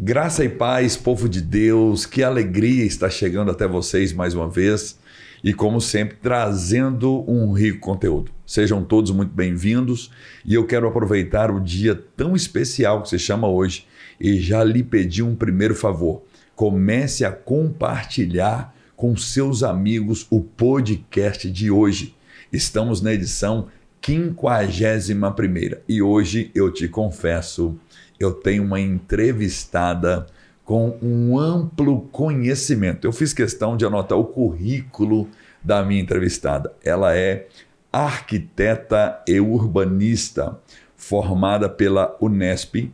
Graça e paz, povo de Deus, que alegria estar chegando até vocês mais uma vez e, como sempre, trazendo um rico conteúdo. Sejam todos muito bem-vindos e eu quero aproveitar o dia tão especial que se chama hoje e já lhe pedir um primeiro favor. Comece a compartilhar com seus amigos o podcast de hoje. Estamos na edição 51ª e hoje eu te confesso, eu tenho uma entrevistada com um amplo conhecimento. Eu fiz questão de anotar o currículo da minha entrevistada. Ela é arquiteta e urbanista, formada pela Unesp,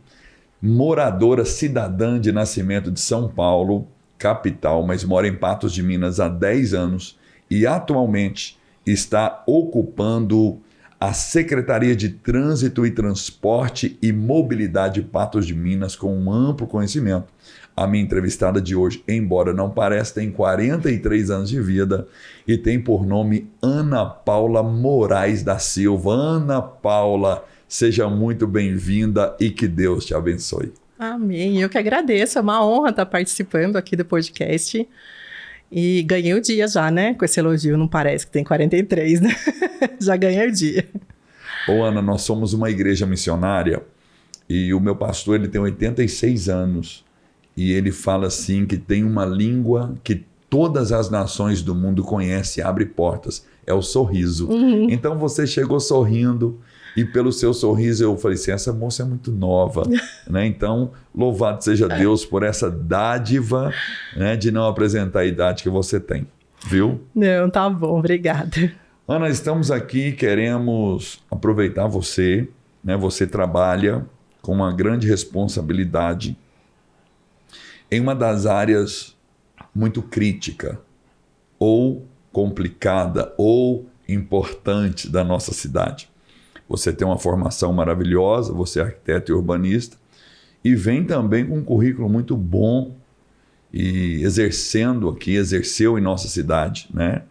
moradora cidadã de nascimento de São Paulo, capital, mas mora em Patos de Minas há 10 anos e atualmente está ocupando a Secretaria de Trânsito e Transporte e Mobilidade de Patos de Minas, com um amplo conhecimento. A minha entrevistada de hoje, embora não pareça, tem 43 anos de vida e tem por nome Ana Paula Moraes da Silva. Ana Paula, seja muito bem-vinda e que Deus te abençoe. Amém, eu que agradeço, é uma honra estar participando aqui do podcast. E ganhei o dia já, né? Com esse elogio, não parece que tem 43, né? Já ganhei o dia. Ô Ana, nós somos uma igreja missionária e o meu pastor, ele tem 86 anos e ele fala assim que tem uma língua que todas as nações do mundo conhecem e abre portas, é o sorriso. Uhum. Então você chegou sorrindo e pelo seu sorriso eu falei assim, essa moça é muito nova, né? Então, louvado seja Deus por essa dádiva, né, de não apresentar a idade que você tem, viu? Não, tá bom, obrigada. Ana, estamos aqui, queremos aproveitar você, né? Você trabalha com uma grande responsabilidade em uma das áreas muito crítica, ou complicada, ou importante da nossa cidade. Você tem uma formação maravilhosa, você é arquiteto e urbanista, e vem também com um currículo muito bom e exerceu em nossa cidade, né?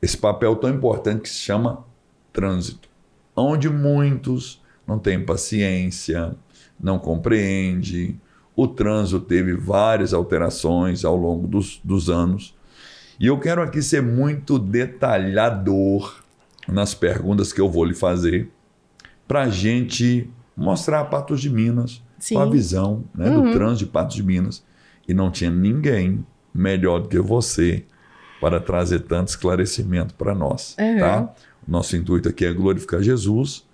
Esse papel tão importante que se chama trânsito, onde muitos não têm paciência, não compreendem. O trânsito teve várias alterações ao longo dos anos. E eu quero aqui ser muito detalhador nas perguntas que eu vou lhe fazer, para a gente mostrar Patos de Minas, com a visão, né, do trânsito de Patos de Minas. E não tinha ninguém melhor do que você para trazer tanto esclarecimento para nós. Tá? Nosso intuito aqui é glorificar Jesus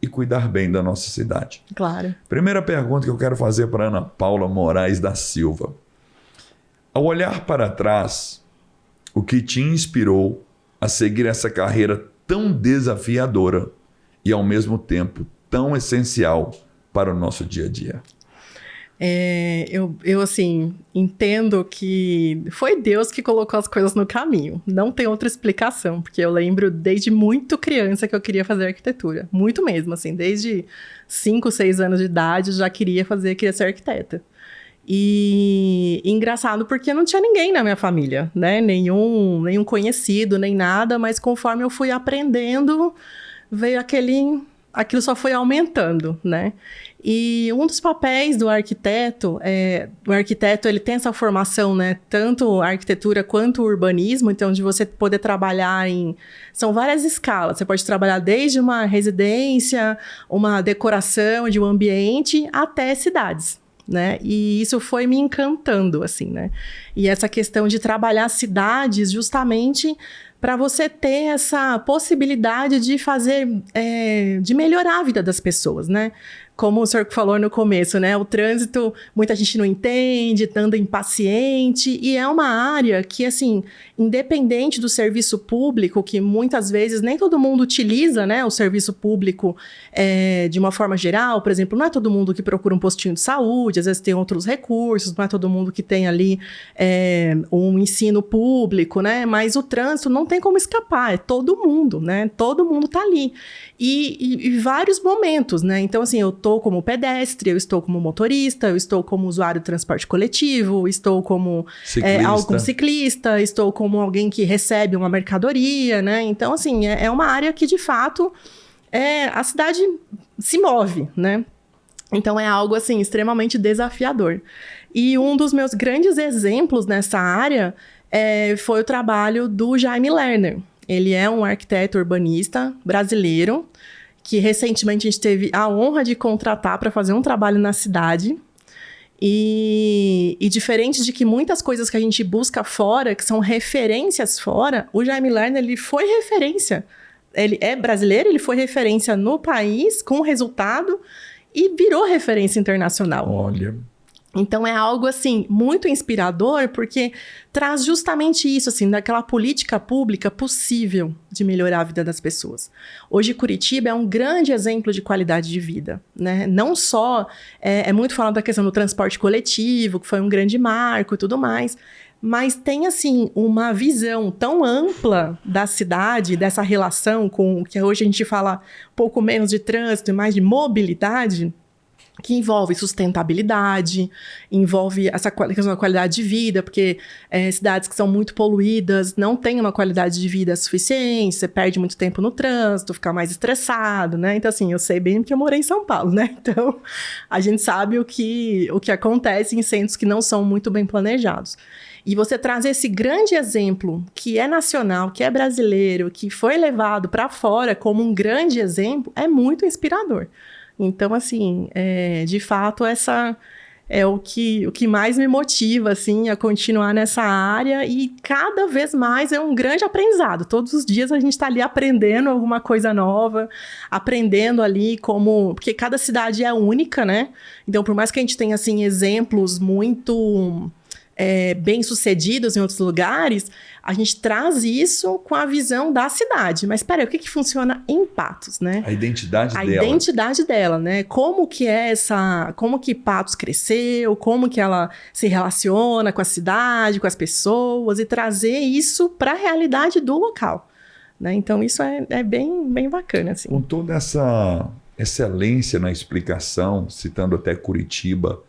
e cuidar bem da nossa cidade. Claro. Primeira pergunta que eu quero fazer para Ana Paula Moraes da Silva. Ao olhar para trás, o que te inspirou a seguir essa carreira tão desafiadora e, ao mesmo tempo, tão essencial para o nosso dia a dia? Eu assim, entendo que foi Deus que colocou as coisas no caminho. Não tem outra explicação, porque eu lembro desde muito criança que eu queria fazer arquitetura. Muito mesmo, assim, desde 5, 6 anos de idade eu já queria ser arquiteta. E engraçado porque não tinha ninguém na minha família, né? Nenhum conhecido, nem nada, mas conforme eu fui aprendendo, veio aquilo só foi aumentando, né? E um dos papéis do arquiteto, ele tem essa formação, né? Tanto a arquitetura quanto o urbanismo, então de você poder trabalhar são várias escalas, você pode trabalhar desde uma residência, uma decoração de um ambiente, até cidades, né? E isso foi me encantando, assim, né? E essa questão de trabalhar cidades justamente para você ter essa possibilidade de de melhorar a vida das pessoas, né? Como o senhor falou no começo, né? O trânsito, muita gente não entende, anda impaciente, e é uma área que, assim, independente do serviço público, que muitas vezes nem todo mundo utiliza, né? O serviço público de uma forma geral, por exemplo, não é todo mundo que procura um postinho de saúde, às vezes tem outros recursos, não é todo mundo que tem ali um ensino público, né? Mas o trânsito não tem como escapar, é todo mundo, né? Todo mundo tá ali. E vários momentos, né? Então, assim, eu estou como pedestre, eu estou como motorista, eu estou como usuário de transporte coletivo, estou como algum ciclista, estou como alguém que recebe uma mercadoria, né? Então, assim, é uma área que, de fato, a cidade se move, né? Então, é algo, assim, extremamente desafiador. E um dos meus grandes exemplos nessa área foi o trabalho do Jaime Lerner. Ele é um arquiteto urbanista brasileiro que recentemente a gente teve a honra de contratar para fazer um trabalho na cidade. E diferente de que muitas coisas que a gente busca fora, que são referências fora, o Jaime Lerner, ele foi referência. Ele é brasileiro, ele foi referência no país com resultado e virou referência internacional. Olha. Então, é algo, assim, muito inspirador, porque traz justamente isso, assim, daquela política pública possível de melhorar a vida das pessoas. Hoje, Curitiba é um grande exemplo de qualidade de vida, né? Não só, é muito falado da questão do transporte coletivo, que foi um grande marco e tudo mais, mas tem, assim, uma visão tão ampla da cidade, dessa relação com o que hoje a gente fala pouco menos de trânsito e mais de mobilidade, que envolve sustentabilidade, envolve essa questão da qualidade de vida, porque cidades que são muito poluídas não têm uma qualidade de vida suficiente, você perde muito tempo no trânsito, fica mais estressado, né? Então, assim, eu sei bem porque eu morei em São Paulo, né? Então, a gente sabe o que acontece em centros que não são muito bem planejados. E você trazer esse grande exemplo, que é nacional, que é brasileiro, que foi levado para fora como um grande exemplo, é muito inspirador. Então, assim, de fato, essa é o que mais me motiva, assim, a continuar nessa área, e cada vez mais é um grande aprendizado. Todos os dias a gente está ali aprendendo alguma coisa nova, aprendendo ali como... Porque cada cidade é única, né? Então, por mais que a gente tenha, assim, exemplos muito... bem-sucedidos em outros lugares, a gente traz isso com a visão da cidade. Mas peraí, o que funciona em Patos, né? A identidade dela. A identidade dela, né? Como que como que Patos cresceu, como que ela se relaciona com a cidade, com as pessoas, e trazer isso para a realidade do local, né? Então, isso é bem, bem bacana, assim. Com toda essa excelência na explicação, citando até Curitiba,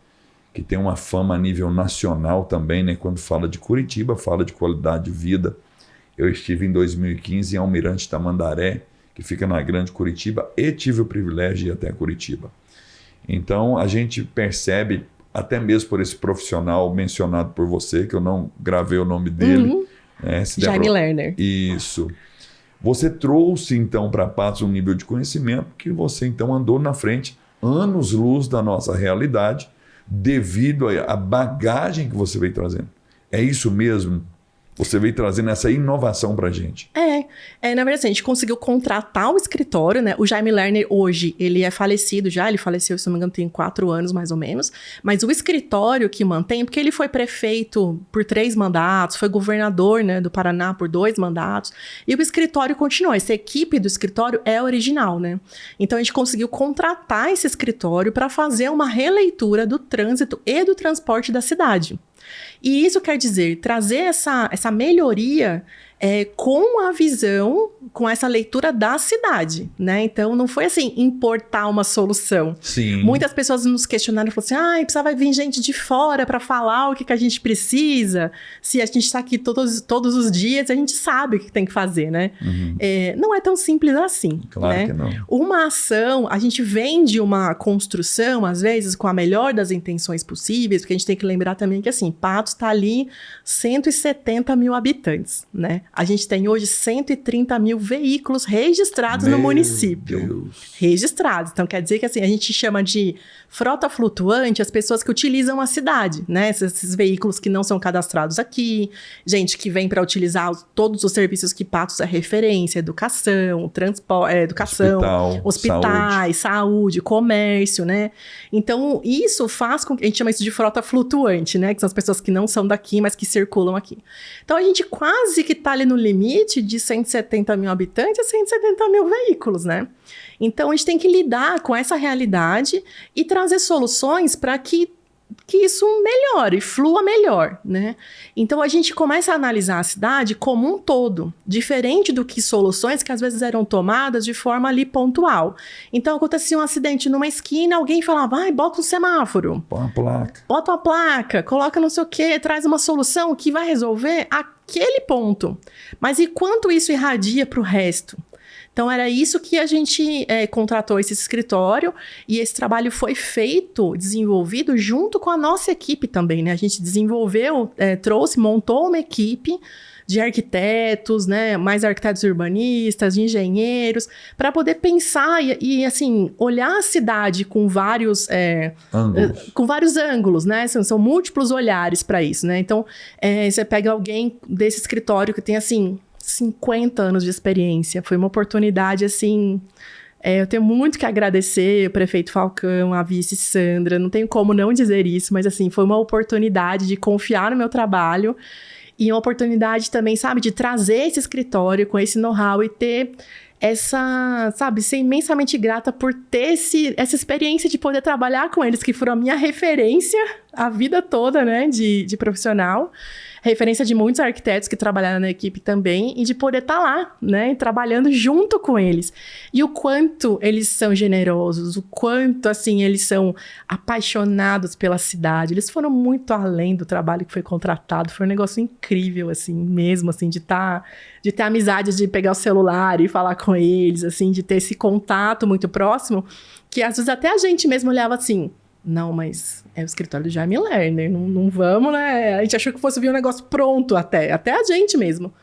que tem uma fama a nível nacional também, né? Quando fala de Curitiba, fala de qualidade de vida. Eu estive em 2015 em Almirante Tamandaré, que fica na Grande Curitiba, e tive o privilégio de ir até Curitiba. Então, a gente percebe, até mesmo por esse profissional mencionado por você, que eu não gravei o nome dele. Jaime Lerner. Isso. Você trouxe, então, para Patos um nível de conhecimento que você, então, andou na frente, anos-luz da nossa realidade, devido à bagagem que você veio trazendo. É isso mesmo? Você veio trazendo essa inovação para a gente. Na verdade, a gente conseguiu contratar o escritório, né? O Jaime Lerner, hoje, ele é falecido já, ele faleceu, se não me engano, tem 4 anos, mais ou menos. Mas o escritório que mantém, porque ele foi prefeito por 3 mandatos, foi governador, né, do Paraná por 2 mandatos, e o escritório continua. Essa equipe do escritório é original, né? Então, a gente conseguiu contratar esse escritório para fazer uma releitura do trânsito e do transporte da cidade. E isso quer dizer, trazer essa melhoria com a visão, com essa leitura da cidade, né? Então, não foi assim, importar uma solução. Sim. Muitas pessoas nos questionaram e falaram assim, precisava vir gente de fora para falar o que a gente precisa. Se a gente está aqui todos os dias, a gente sabe o que tem que fazer, né? Uhum. Não é tão simples assim. Claro, né? que não. Uma ação, a gente vende uma construção, às vezes, com a melhor das intenções possíveis, porque a gente tem que lembrar também que, assim, Patos está ali 170 mil habitantes, né? A gente tem hoje 130 mil veículos registrados no município. Deus. Registrados. Então, quer dizer que, assim, a gente chama de frota flutuante as pessoas que utilizam a cidade, né? Esses veículos que não são cadastrados aqui, gente que vem para utilizar todos os serviços que Patos é referência, educação, hospitais, saúde, comércio, né? Então, isso faz com que a gente chama isso de frota flutuante, né? Que são as pessoas que não são daqui, mas que circulam aqui. Então, a gente quase que está ali no limite de 170 mil habitantes a 170 mil veículos, né? Então, a gente tem que lidar com essa realidade e trazer soluções para que isso melhore, flua melhor, né? Então, a gente começa a analisar a cidade como um todo, diferente do que soluções que às vezes eram tomadas de forma ali pontual. Então, acontecia um acidente numa esquina, alguém falava, bota um semáforo. Põe uma placa. Bota uma placa, coloca não sei o quê, traz uma solução que vai resolver aquele ponto. Mas e quanto isso irradia para o resto? Então, era isso que a gente contratou esse escritório, e esse trabalho foi desenvolvido junto com a nossa equipe também, né? A gente desenvolveu, montou uma equipe de arquitetos, né, mais arquitetos urbanistas, engenheiros, para poder pensar e, assim, olhar a cidade com vários ângulos, né? São múltiplos olhares para isso, né? Então, você pega alguém desse escritório que tem, assim, 50 anos de experiência. Foi uma oportunidade, assim... eu tenho muito que agradecer o prefeito Falcão, a vice Sandra, não tenho como não dizer isso, mas, assim, foi uma oportunidade de confiar no meu trabalho. E uma oportunidade também, sabe, de trazer esse escritório com esse know-how e ter essa, sabe, ser imensamente grata por ter essa experiência de poder trabalhar com eles, que foram a minha referência a vida toda, né, de profissional. Referência de muitos arquitetos que trabalharam na equipe também, e de poder estar lá, né, trabalhando junto com eles. E o quanto eles são generosos, o quanto, assim, eles são apaixonados pela cidade. Eles foram muito além do trabalho que foi contratado. Foi um negócio incrível, assim, mesmo, assim, de ter amizade, de pegar o celular e falar com eles, assim, de ter esse contato muito próximo, que às vezes até a gente mesmo olhava assim... Não, mas é o escritório do Jaime Lerner, não vamos, né? A gente achou que fosse vir um negócio pronto até a gente mesmo.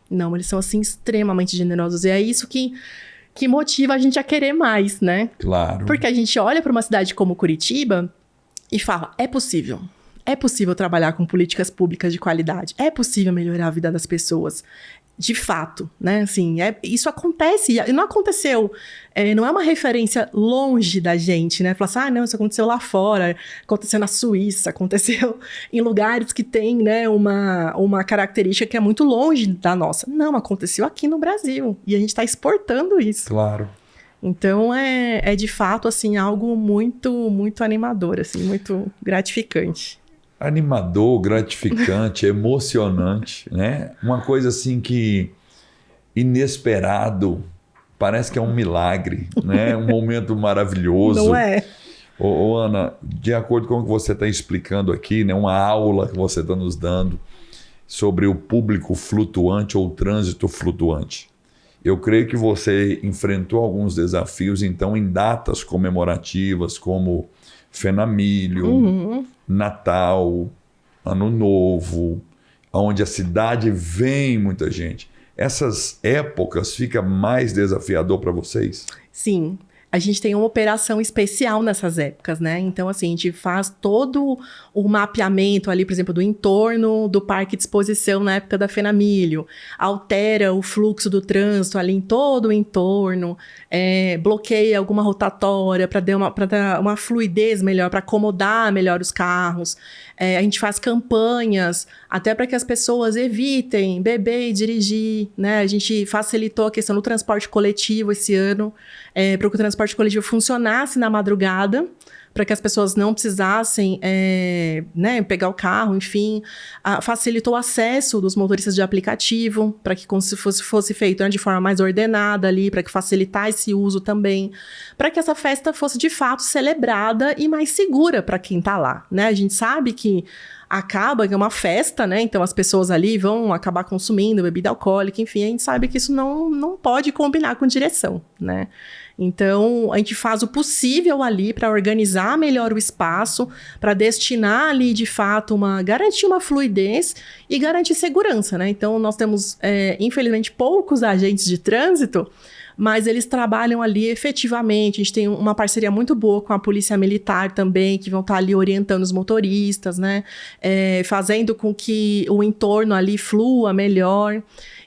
Não, eles são, assim, extremamente generosos. E é isso que motiva a gente a querer mais, né? Claro. Porque a gente olha para uma cidade como Curitiba e fala, é possível trabalhar com políticas públicas de qualidade. É possível melhorar a vida das pessoas. De fato, né? Assim, isso acontece. E não aconteceu... não é uma referência longe da gente, né? Falar assim, não, isso aconteceu lá fora. Aconteceu na Suíça. Aconteceu em lugares que tem, né, uma característica que é muito longe da nossa. Não, aconteceu aqui no Brasil. E a gente está exportando isso. Claro. Então, é de fato, assim, algo muito, muito animador, assim, muito gratificante. Animador, gratificante, emocionante, né? Uma coisa assim que inesperado, parece que é um milagre, né? Um momento maravilhoso. Não é? Ô, Ana, de acordo com o que você está explicando aqui, né? Uma aula que você está nos dando sobre o público flutuante ou trânsito flutuante. Eu creio que você enfrentou alguns desafios, então, em datas comemorativas como Fenamilho, Natal, Ano Novo, onde a cidade vem muita gente. Essas épocas fica mais desafiador para vocês? Sim. A gente tem uma operação especial nessas épocas, né? Então, assim, a gente faz todo o mapeamento ali, por exemplo, do entorno do parque de exposição na época da Fenamilho, altera o fluxo do trânsito ali em todo o entorno, bloqueia alguma rotatória para dar uma fluidez melhor, para acomodar melhor os carros. A gente faz campanhas até para que as pessoas evitem beber e dirigir, né? A gente facilitou a questão do transporte coletivo esse ano, para que o transporte coletivo funcionasse na madrugada, para que as pessoas não precisassem né, pegar o carro, enfim. Facilitou o acesso dos motoristas de aplicativo, para que como se fosse feito, né, de forma mais ordenada ali, para que facilitar esse uso também, para que essa festa fosse de fato celebrada e mais segura para quem está lá, né? A gente sabe que é uma festa, né? Então as pessoas ali vão acabar consumindo bebida alcoólica, enfim, a gente sabe que isso não pode combinar com direção, né? Então, a gente faz o possível ali para organizar melhor o espaço, para destinar ali, de fato, garantir uma fluidez e garantir segurança, né? Então, nós temos, infelizmente, poucos agentes de trânsito, mas eles trabalham ali efetivamente. A gente tem uma parceria muito boa com a Polícia Militar também, que vão estar ali orientando os motoristas, né? Fazendo com que o entorno ali flua melhor.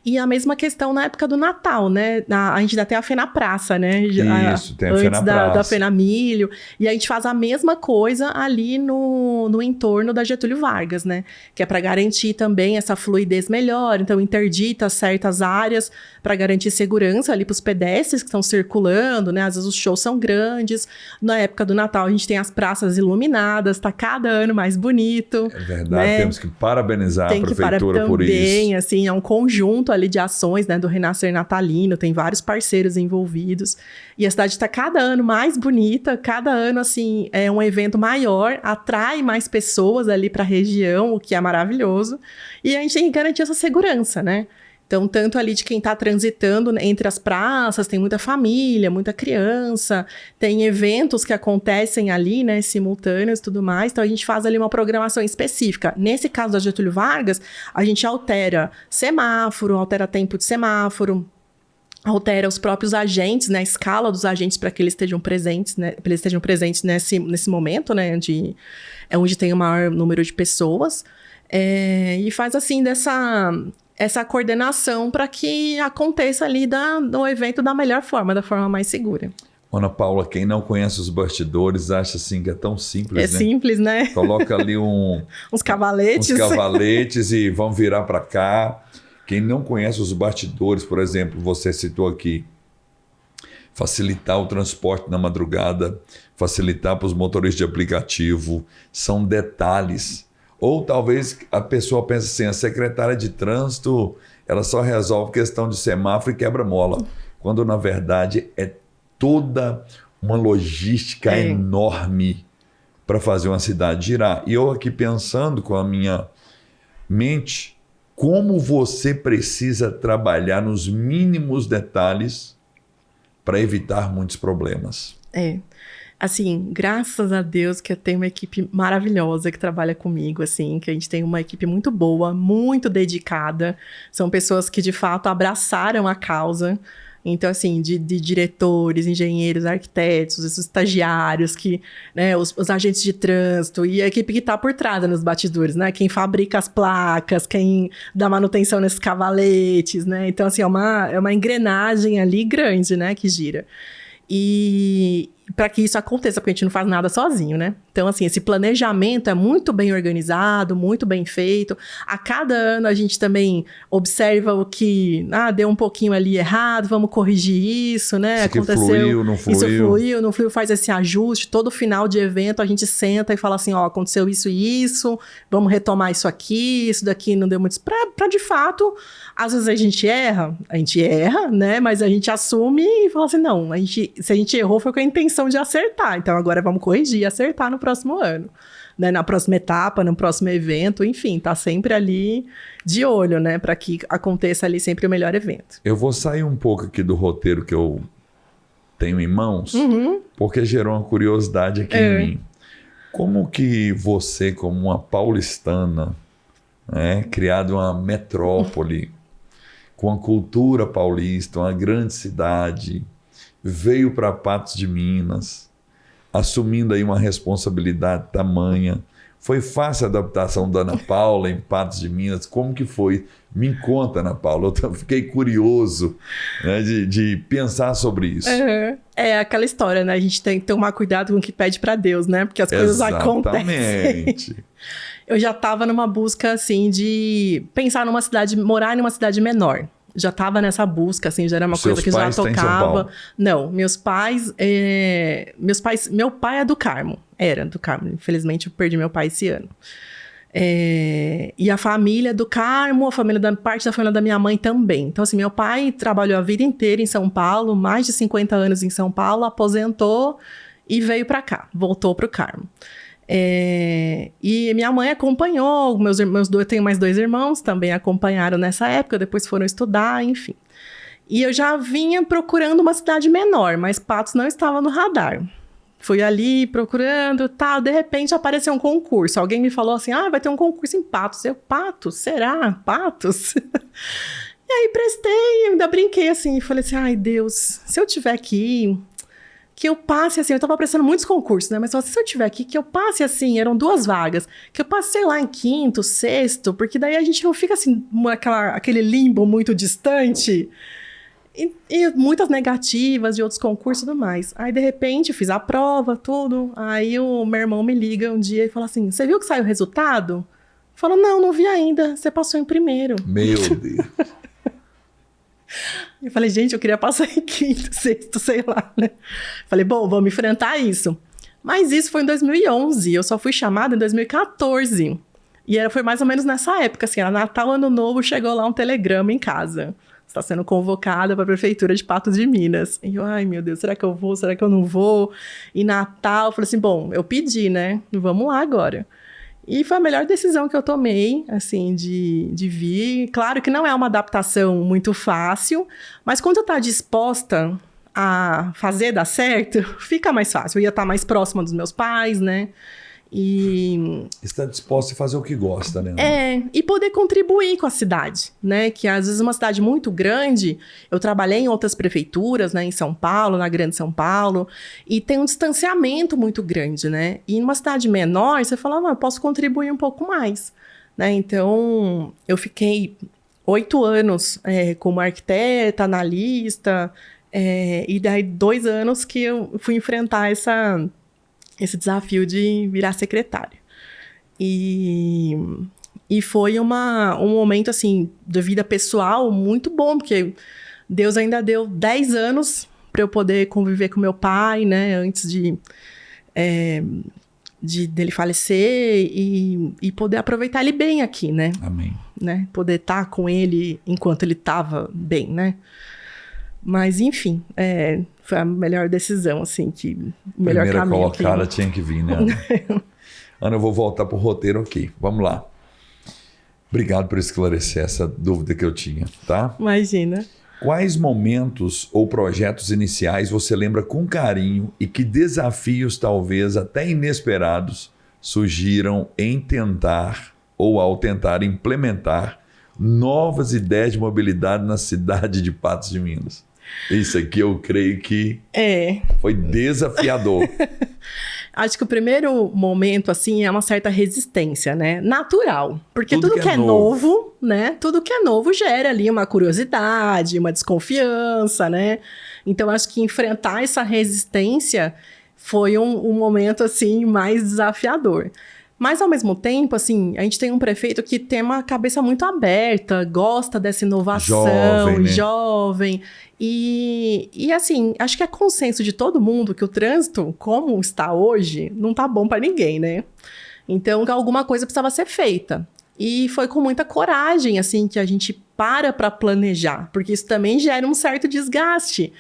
E a mesma questão na época do Natal, né? A gente ainda tem a Fé na Praça, né? Isso, tem a Fé na Praça. Da Fenamilho. E a gente faz a mesma coisa ali no entorno da Getúlio Vargas, né? Que é para garantir também essa fluidez melhor. Então, interdita certas áreas para garantir segurança ali para os pedestres que estão circulando, né? Às vezes os shows são grandes. Na época do Natal, a gente tem as praças iluminadas, tá cada ano mais bonito. É verdade, né? Temos que parabenizar a prefeitura por isso. Também, assim, é um conjunto ali de ações, né, do Renascer Natalino, tem vários parceiros envolvidos, e a cidade está cada ano mais bonita, cada ano, assim, é um evento maior, atrai mais pessoas ali para a região, o que é maravilhoso, e a gente tem que garantir essa segurança, né? Então, tanto ali de quem está transitando entre as praças, tem muita família, muita criança, tem eventos que acontecem ali, né, simultâneos e tudo mais. Então, a gente faz ali uma programação específica. Nesse caso da Getúlio Vargas, a gente altera semáforo, altera tempo de semáforo, altera os próprios agentes, né, a escala dos agentes para que eles estejam presentes, né, para eles estejam presentes nesse momento, né, onde tem o maior número de pessoas, e faz assim essa coordenação para que aconteça ali do evento da melhor forma, da forma mais segura. Ana Paula, quem não conhece os bastidores acha assim que é tão simples, né? É simples, né? Coloca ali uns cavaletes. Uns cavaletes e vão virar para cá. Quem não conhece os bastidores, por exemplo, você citou aqui, facilitar o transporte na madrugada, facilitar para os motoristas de aplicativo, são detalhes. Ou talvez a pessoa pense assim, a secretária de trânsito, ela só resolve questão de semáforo e quebra-mola, quando na verdade é toda uma logística enorme para fazer uma cidade girar. E eu aqui pensando com a minha mente, como você precisa trabalhar nos mínimos detalhes para evitar muitos problemas. Assim, graças a Deus que eu tenho uma equipe maravilhosa que trabalha comigo, assim, que a gente tem uma equipe muito boa, muito dedicada. São pessoas que, de fato, abraçaram a causa. Então, assim, de diretores, engenheiros, arquitetos, os estagiários, né, os agentes de trânsito e a equipe que está por trás nos bastidores, né? Quem fabrica as placas, quem dá manutenção nesses cavaletes, né? Então, assim, é uma engrenagem ali grande, né, que gira. E para que isso aconteça, porque a gente não faz nada sozinho, né? Então, assim, esse planejamento é muito bem organizado, muito bem feito. A cada ano a gente também observa o que, deu um pouquinho ali errado, vamos corrigir isso, né? Aconteceu, fluiu, não fluiu. Isso fluiu, não fluiu, faz esse ajuste. Todo final de evento a gente senta e fala assim, aconteceu isso e isso, vamos retomar isso aqui, isso daqui não deu muito... Pra de fato, às vezes a gente erra, né? Mas a gente assume e fala assim, não, se a gente errou foi com a intenção de acertar, então agora vamos corrigir e acertar no próximo ano, né? Na próxima etapa, no próximo evento, enfim, tá sempre ali de olho, né? Para que aconteça ali sempre o melhor evento. Eu vou sair um pouco aqui do roteiro que eu tenho em mãos, porque gerou uma curiosidade aqui em mim. Como que você, como uma paulistana, né, criada uma metrópole, com a cultura paulista, uma grande cidade, veio para Patos de Minas, assumindo aí uma responsabilidade tamanha. Foi fácil a adaptação da Ana Paula em Patos de Minas? Como que foi? Me conta, Ana Paula. Eu fiquei curioso, né, de pensar sobre isso. É aquela história, né? A gente tem que tomar cuidado com o que pede para Deus, né? Porque as coisas acontecem. Exatamente. Eu já estava numa busca, assim, de pensar numa cidade, morar numa cidade menor. Já estava nessa busca, assim, já era uma coisa que já tocava. Não, meus pais... Meu pai é do Carmo. Era do Carmo. Infelizmente, eu perdi meu pai esse ano. E a família do Carmo, parte da família da minha mãe também. Então, assim, meu pai trabalhou a vida inteira em São Paulo, mais de 50 anos em São Paulo, aposentou e veio para cá, voltou para o Carmo. E minha mãe acompanhou, eu tenho mais 2 irmãos, também acompanharam nessa época, depois foram estudar, enfim. E eu já vinha procurando uma cidade menor, mas Patos não estava no radar. Fui ali procurando, tal, de repente apareceu um concurso. Alguém me falou assim, vai ter um concurso em Patos. Eu, Patos? Será? Patos? E aí prestei, ainda brinquei assim, falei assim, ai Deus, se eu tiver aqui... que eu passe assim, eu tava prestando muitos concursos, né? Mas se eu tiver aqui, que eu passe assim, eram 2 vagas, que eu passei lá em 5º, 6º, porque daí a gente não fica assim, aquele limbo muito distante. E muitas negativas de outros concursos e tudo mais. Aí, de repente, fiz a prova, tudo. Aí o meu irmão me liga um dia e fala assim, você viu que saiu o resultado? Eu falo, não vi ainda, você passou em primeiro. Meu Deus. Eu falei, gente, eu queria passar em 5º, 6º, sei lá, né? Falei, bom, vamos enfrentar isso. Mas isso foi em 2011, eu só fui chamada em 2014. E foi mais ou menos nessa época, assim, era Natal, Ano Novo, chegou lá um telegrama em casa. Você está sendo convocada para a Prefeitura de Patos de Minas. E eu, ai meu Deus, será que eu vou? Será que eu não vou? E Natal, eu falei assim, bom, eu pedi, né? Vamos lá agora. E foi a melhor decisão que eu tomei, assim, de vir. Claro que não é uma adaptação muito fácil, mas quando eu tá disposta a fazer dar certo, fica mais fácil. Eu ia estar mais próxima dos meus pais, né? E Está disposto a fazer o que gosta, né? e poder contribuir com a cidade, né? Que às vezes uma cidade muito grande, eu trabalhei em outras prefeituras, né? Em São Paulo, na Grande São Paulo, e tem um distanciamento muito grande, né? E numa cidade menor, você fala, eu posso contribuir um pouco mais, né? Então, eu fiquei 8 anos como arquiteta, analista, e daí 2 anos que eu fui enfrentar esse desafio de virar secretária. E foi um momento, assim, de vida pessoal muito bom, porque Deus ainda deu 10 anos para eu poder conviver com meu pai, né, antes dele falecer e poder aproveitar ele bem aqui, né? Amém. Né? Poder estar com ele enquanto ele estava bem, né? Mas, enfim, foi a melhor decisão, assim, o melhor Primeira caminho. colocada tinha que vir, né, Ana? Ana, eu vou voltar pro roteiro aqui. Vamos lá. Obrigado por esclarecer essa dúvida que eu tinha, tá? Imagina. Quais momentos ou projetos iniciais você lembra com carinho e que desafios, talvez até inesperados, surgiram em tentar ou ao tentar implementar novas ideias de mobilidade na cidade de Patos de Minas? Isso aqui eu creio que foi desafiador. Acho que o primeiro momento, assim, é uma certa resistência, né? Natural. Porque tudo que é novo, né? Tudo que é novo gera ali uma curiosidade, uma desconfiança, né? Então, acho que enfrentar essa resistência foi um momento, assim, mais desafiador. Mas, ao mesmo tempo, assim, a gente tem um prefeito que tem uma cabeça muito aberta, gosta dessa inovação, jovem. E, assim, acho que é consenso de todo mundo que o trânsito, como está hoje, não tá bom para ninguém, né? Então, alguma coisa precisava ser feita. E foi com muita coragem, assim, que a gente para planejar, porque isso também gera um certo desgaste.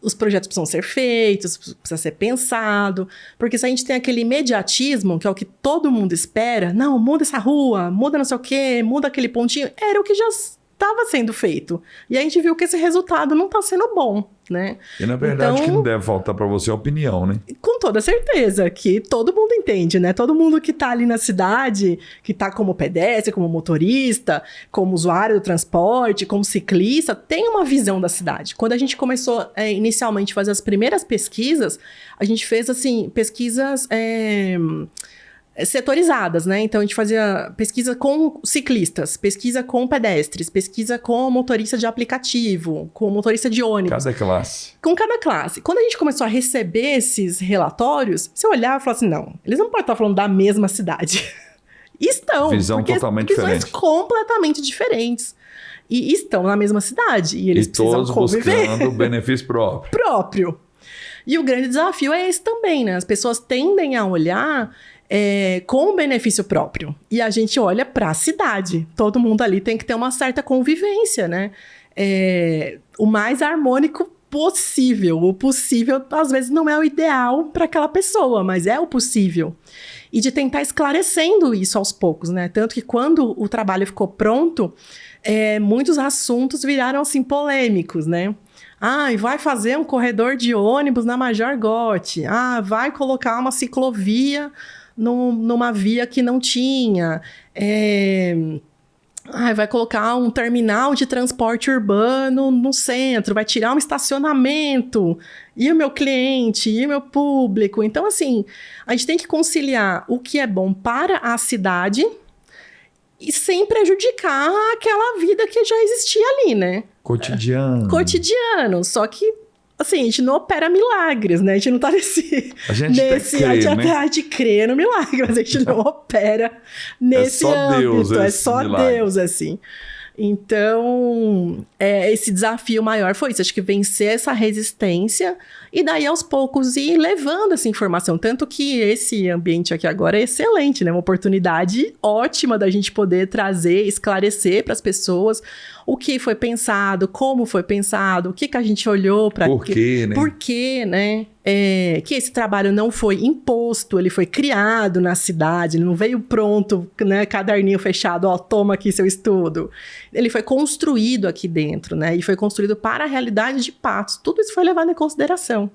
Os projetos precisam ser feitos, precisa ser pensado, porque se a gente tem aquele imediatismo, que é o que todo mundo espera, não, muda essa rua, muda não sei o quê, muda aquele pontinho, era o que já estava sendo feito. E a gente viu que esse resultado não está sendo bom, né? E na verdade então, que não deve faltar para você a opinião, né? Com toda certeza, que todo mundo entende, né? Todo mundo que está ali na cidade, que está como pedestre, como motorista, como usuário do transporte, como ciclista, tem uma visão da cidade. Quando a gente começou inicialmente a fazer as primeiras pesquisas, a gente fez, assim, pesquisas setorizadas, né? Então, a gente fazia pesquisa com ciclistas, pesquisa com pedestres, pesquisa com motorista de aplicativo, com motorista de ônibus. Cada classe. Com cada classe. Quando a gente começou a receber esses relatórios, você olhava e falava assim, não, eles não podem estar falando da mesma cidade. Estão. Visão totalmente diferente. Visões completamente diferentes. E estão na mesma cidade. E eles precisam conviver. Todos buscando benefício próprio. E o grande desafio é esse também, né? As pessoas tendem a olhar com benefício próprio. E a gente olha para a cidade. Todo mundo ali tem que ter uma certa convivência, né? O mais harmônico possível. O possível, às vezes, não é o ideal para aquela pessoa, mas é o possível. E de tentar esclarecendo isso aos poucos, né? Tanto que quando o trabalho ficou pronto, muitos assuntos viraram, assim, polêmicos, né? Vai fazer um corredor de ônibus na Major Gotti. Vai colocar uma ciclovia numa via que não tinha. Vai colocar um terminal de transporte urbano no centro. Vai tirar um estacionamento. E o meu cliente? E o meu público? Então, assim, a gente tem que conciliar o que é bom para a cidade e sem prejudicar aquela vida que já existia ali, né? Cotidiano. Só que, assim, a gente não opera milagres, né? A gente não tá nesse... A gente a gente crê no milagre, mas a gente não opera nesse âmbito. É só Deus, assim. Então, esse desafio maior foi isso, acho que vencer essa resistência e daí aos poucos ir levando essa informação. Tanto que esse ambiente aqui agora é excelente, né? Uma oportunidade ótima da gente poder trazer, esclarecer para as pessoas o que foi pensado, como foi pensado, o que a gente olhou para... Por quê, né? Por quê, né? Que esse trabalho não foi imposto, ele foi criado na cidade, não veio pronto, né? Caderninho fechado, ó, toma aqui seu estudo. Ele foi construído aqui dentro, né? E foi construído para a realidade de Patos. Tudo isso foi levado em consideração.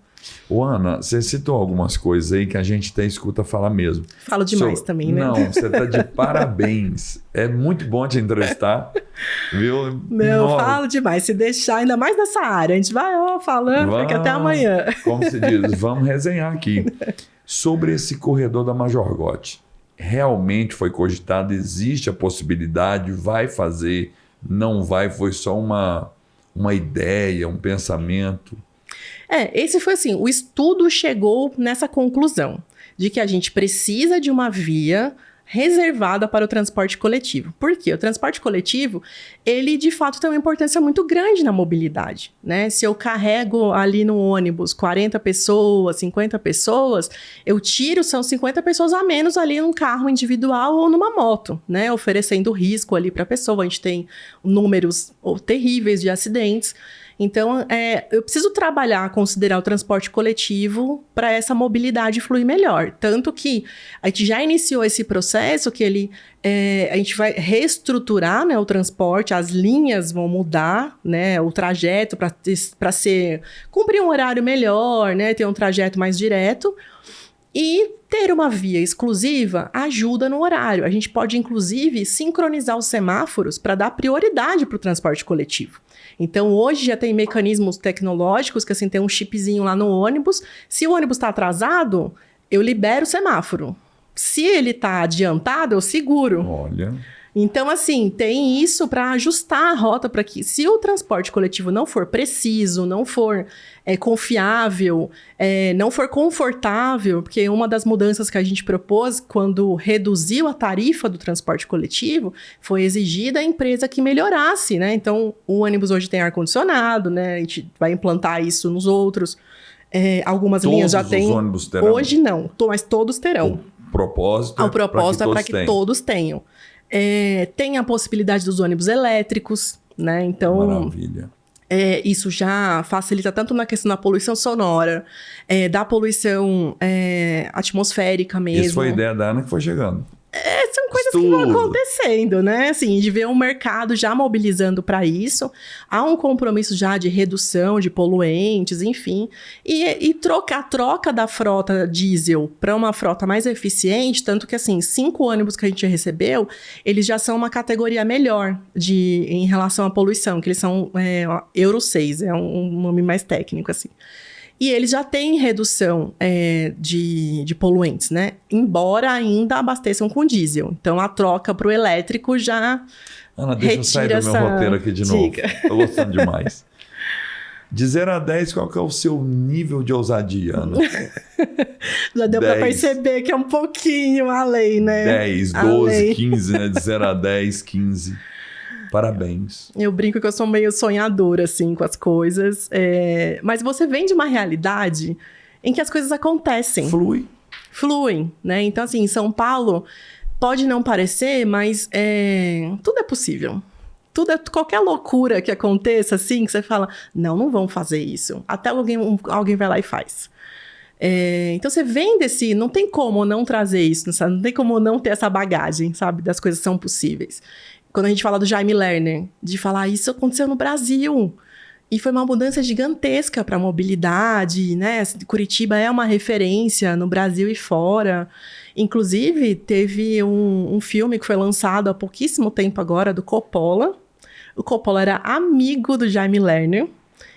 Ô, Ana, você citou algumas coisas aí que a gente até escuta falar mesmo. Falo demais também, né? Não, você tá de parabéns. É muito bom te entrevistar, viu? Não, falo demais. Se deixar, ainda mais nessa área, a gente vai falando, fica até amanhã. Como se diz, vamos resenhar aqui. Sobre esse corredor da Major Gotti, realmente foi cogitado? Existe a possibilidade? Vai fazer? Não vai? Foi só uma ideia, um pensamento? Esse foi assim, o estudo chegou nessa conclusão de que a gente precisa de uma via reservada para o transporte coletivo. Por quê? O transporte coletivo, ele de fato tem uma importância muito grande na mobilidade, né? Se eu carrego ali no ônibus 40 pessoas, 50 pessoas, eu tiro, são 50 pessoas a menos ali num carro individual ou numa moto, né? Oferecendo risco ali para a pessoa. A gente tem números terríveis de acidentes. Então, eu preciso trabalhar, considerar o transporte coletivo para essa mobilidade fluir melhor. Tanto que a gente já iniciou esse processo que a gente vai reestruturar, né, o transporte, as linhas vão mudar, né, o trajeto para cumprir um horário melhor, né, ter um trajeto mais direto. E ter uma via exclusiva ajuda no horário. A gente pode, inclusive, sincronizar os semáforos para dar prioridade para o transporte coletivo. Então, hoje já tem mecanismos tecnológicos que, assim, tem um chipzinho lá no ônibus. Se o ônibus está atrasado, eu libero o semáforo. Se ele está adiantado, eu seguro. Olha... Então, assim, tem isso para ajustar a rota para que, se o transporte coletivo não for preciso, não for confiável, não for confortável, porque uma das mudanças que a gente propôs quando reduziu a tarifa do transporte coletivo foi exigir da empresa que melhorasse, né? Então, o ônibus hoje tem ar-condicionado, né? A gente vai implantar isso nos outros. Algumas linhas já têm. Todos os ônibus terão? Hoje não, mas todos terão. O propósito é para que todos tenham. Tem a possibilidade dos ônibus elétricos, né? Então, maravilha. Isso já facilita tanto na questão da poluição sonora, da poluição atmosférica mesmo. Isso foi a ideia da Ana que foi chegando. São coisas que vão acontecendo, né? Assim, de ver um mercado já mobilizando para isso. Há um compromisso já de redução de poluentes, enfim. E a troca da frota diesel para uma frota mais eficiente, tanto que, assim, 5 ônibus que a gente recebeu, eles já são uma categoria melhor em relação à poluição, que eles são Euro 6, é um nome mais técnico, assim. E eles já têm redução de poluentes, né? Embora ainda abasteçam com diesel. Então, a troca para o elétrico já Ana, deixa eu sair do meu roteiro aqui de novo. Estou gostando demais. De 0 a 10, qual que é o seu nível de ousadia, Ana? Já deu para perceber que é um pouquinho além, né? 10, 12, 15, né? De 0 a 10, 15... Parabéns. Eu brinco que eu sou meio sonhadora, assim, com as coisas. Mas você vem de uma realidade em que as coisas acontecem. Fluem, né? Então, assim, em São Paulo, pode não parecer, mas tudo é possível. Qualquer loucura que aconteça, assim, que você fala, não vão fazer isso. Até alguém vai lá e faz. Então, você vem não tem como não trazer isso, sabe? Não tem como não ter essa bagagem, sabe? Das coisas que são possíveis. Quando a gente fala do Jaime Lerner, de falar isso aconteceu no Brasil. E foi uma mudança gigantesca para a mobilidade, né? Curitiba é uma referência no Brasil e fora. Inclusive, teve um filme que foi lançado há pouquíssimo tempo agora, do Coppola. O Coppola era amigo do Jaime Lerner.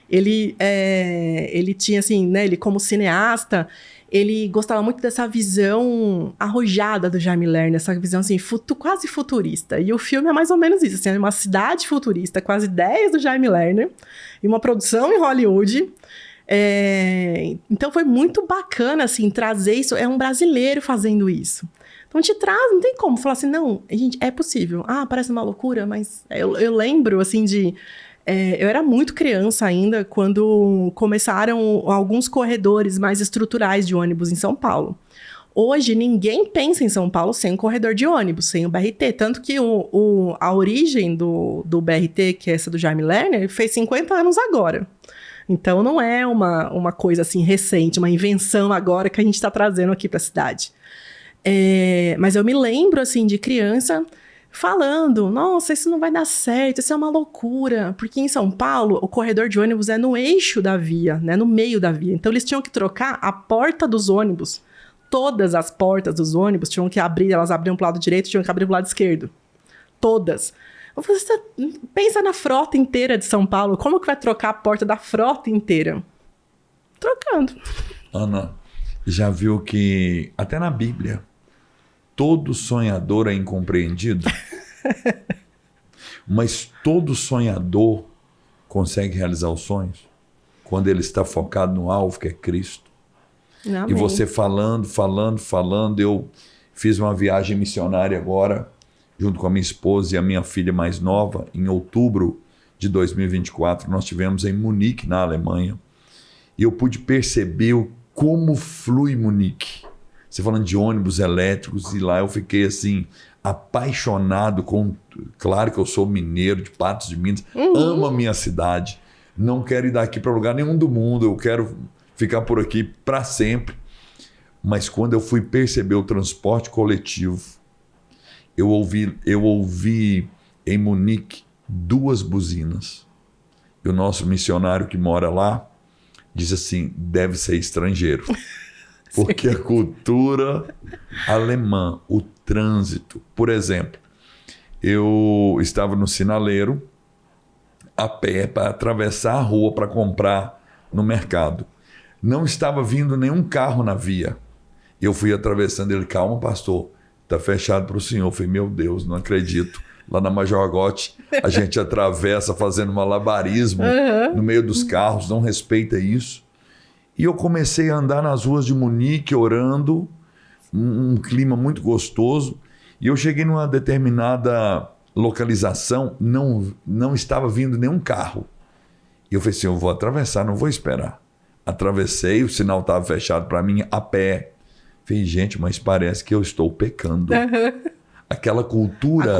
Ele tinha, assim, né? Ele como cineasta... Ele gostava muito dessa visão arrojada do Jaime Lerner, essa visão assim, quase futurista. E o filme é mais ou menos isso, assim, é uma cidade futurista com as ideias do Jaime Lerner e uma produção em Hollywood. Então foi muito bacana assim, trazer isso, é um brasileiro fazendo isso. Então a gente traz, não tem como falar assim, não, gente, é possível. Parece uma loucura, mas eu lembro assim de Eu era muito criança ainda quando começaram alguns corredores mais estruturais de ônibus em São Paulo. Hoje, ninguém pensa em São Paulo sem um corredor de ônibus, sem o BRT. Tanto que a origem do BRT, que é essa do Jaime Lerner, fez 50 anos agora. Então, não é uma coisa assim recente, uma invenção agora que a gente está trazendo aqui para a cidade. Mas eu me lembro, assim, de criança falando, nossa, isso não vai dar certo, isso é uma loucura. Porque em São Paulo, o corredor de ônibus é no eixo da via, né, no meio da via. Então, eles tinham que trocar a porta dos ônibus. Todas as portas dos ônibus tinham que abrir, elas abriam para o lado direito, tinham que abrir para o lado esquerdo. Todas. Você pensa na frota inteira de São Paulo, como que vai trocar a porta da frota inteira? Trocando. Ana, já viu que até na Bíblia, todo sonhador é incompreendido? Mas todo sonhador consegue realizar os sonhos quando ele está focado no alvo que é Cristo. Amém. E você falando. Eu fiz uma viagem missionária agora, junto com a minha esposa e a minha filha mais nova, em outubro de 2024. Nós estivemos em Munique, na Alemanha. E eu pude perceber como flui Munique. Você falando de ônibus elétricos, e lá eu fiquei assim, apaixonado com... Claro que eu sou mineiro, de Patos de Minas, amo a minha cidade. Não quero ir daqui para lugar nenhum do mundo, eu quero ficar por aqui para sempre. Mas quando eu fui perceber o transporte coletivo, eu ouvi em Munique 2 buzinas. E o nosso missionário que mora lá diz assim, deve ser estrangeiro. Porque a cultura alemã, o trânsito. Por exemplo, eu estava no sinaleiro, a pé, para atravessar a rua para comprar no mercado. Não estava vindo nenhum carro na via. Eu fui atravessando, ele, calma, pastor, está fechado para o senhor. Eu falei, meu Deus, não acredito. Lá na Major Gotti, a gente atravessa fazendo malabarismo no meio dos carros, não respeita isso. E eu comecei a andar nas ruas de Munique, orando, um clima muito gostoso. E eu cheguei numa determinada localização, não estava vindo nenhum carro. E eu falei assim, eu vou atravessar, não vou esperar. Atravessei, o sinal estava fechado para mim, a pé. Falei, gente, mas parece que eu estou pecando. Aquela cultura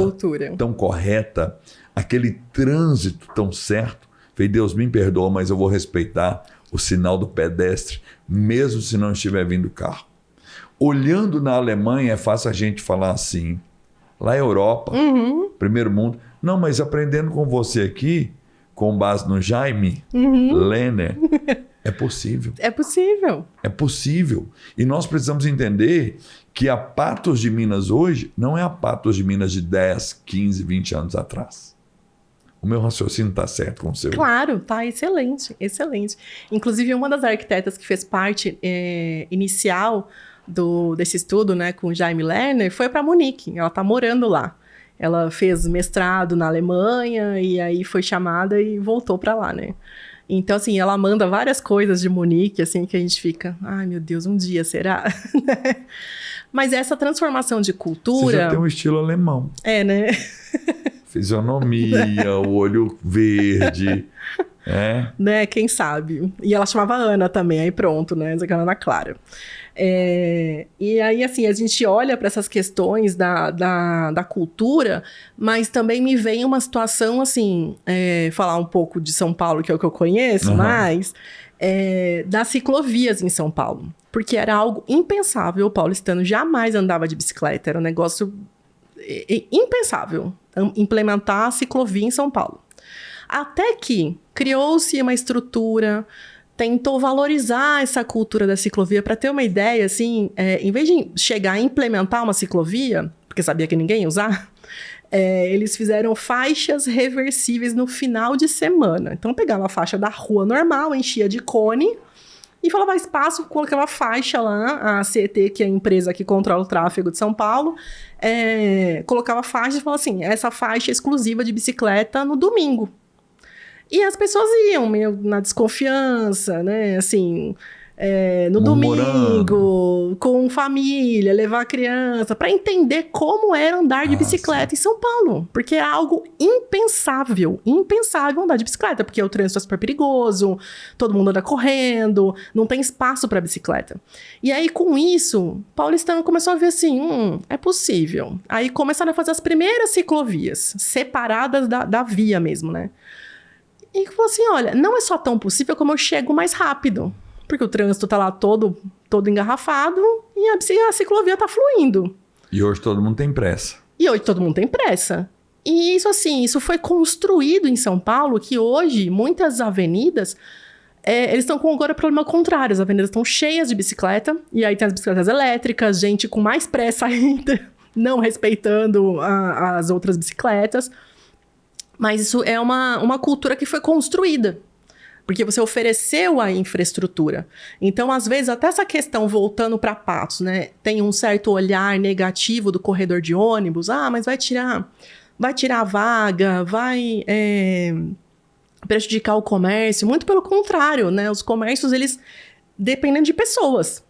tão correta, aquele trânsito tão certo. Falei, Deus me perdoa, mas eu vou respeitar o sinal do pedestre, mesmo se não estiver vindo carro. Olhando na Alemanha, é fácil a gente falar assim, lá Europa, primeiro mundo. Não, mas aprendendo com você aqui, com base no Jaime Lerner, é possível. É possível. É possível. E nós precisamos entender que a Patos de Minas hoje não é a Patos de Minas de 10, 15, 20 anos atrás. O meu raciocínio está certo com o seu? Claro, tá excelente, excelente. Inclusive, uma das arquitetas que fez parte inicial desse estudo, né, com o Jaime Lerner, foi para Munique. Ela está morando lá. Ela fez mestrado na Alemanha e aí foi chamada e voltou para lá, né? Então, assim, ela manda várias coisas de Munique, assim, que a gente fica... Ai, meu Deus, um dia, será? Mas essa transformação de cultura... Você já tem um estilo alemão. É, né? Fisionomia, o olho verde... Né, quem sabe? E ela chamava Ana também, aí pronto, né? Essa Ana Clara. E aí, assim, a gente olha para essas questões da cultura, mas também me vem uma situação, assim, falar um pouco de São Paulo, que é o que eu conheço, mas das ciclovias em São Paulo. Porque era algo impensável, o paulistano jamais andava de bicicleta, era um negócio impensável implementar a ciclovia em São Paulo. Até que criou-se uma estrutura, tentou valorizar essa cultura da ciclovia. Para ter uma ideia, assim, em vez de chegar a implementar uma ciclovia, porque sabia que ninguém ia usar, eles fizeram faixas reversíveis no final de semana. Então, pegava a faixa da rua normal, enchia de cone e falava espaço, colocava a faixa lá, a CET, que é a empresa que controla o tráfego de São Paulo, colocava faixa e falava assim, essa faixa é exclusiva de bicicleta no domingo. E as pessoas iam meio na desconfiança, né? Assim, no Murmurando. domingo, com família, levar a criança, para entender como era andar de bicicleta em São Paulo. Porque é algo impensável andar de bicicleta, porque o trânsito é super perigoso, todo mundo anda correndo, não tem espaço para bicicleta. E aí, com isso, paulistano começou a ver assim, é possível. Aí começaram a fazer as primeiras ciclovias, separadas da via mesmo, né? E falou assim, olha, não é só tão possível como eu chego mais rápido. Porque o trânsito tá lá todo engarrafado e a ciclovia tá fluindo. E hoje todo mundo tem pressa. E hoje todo mundo tem pressa. E isso assim, isso foi construído em São Paulo, que hoje muitas avenidas, eles estão com agora o problema contrário. As avenidas estão cheias de bicicleta, e aí tem as bicicletas elétricas, gente com mais pressa ainda, não respeitando as outras bicicletas. Mas isso é uma cultura que foi construída. Porque você ofereceu a infraestrutura. Então, às vezes, até essa questão, voltando para Patos, né? Tem um certo olhar negativo do corredor de ônibus. Mas vai tirar a vaga, vai prejudicar o comércio. Muito pelo contrário, né? Os comércios, eles dependem de pessoas.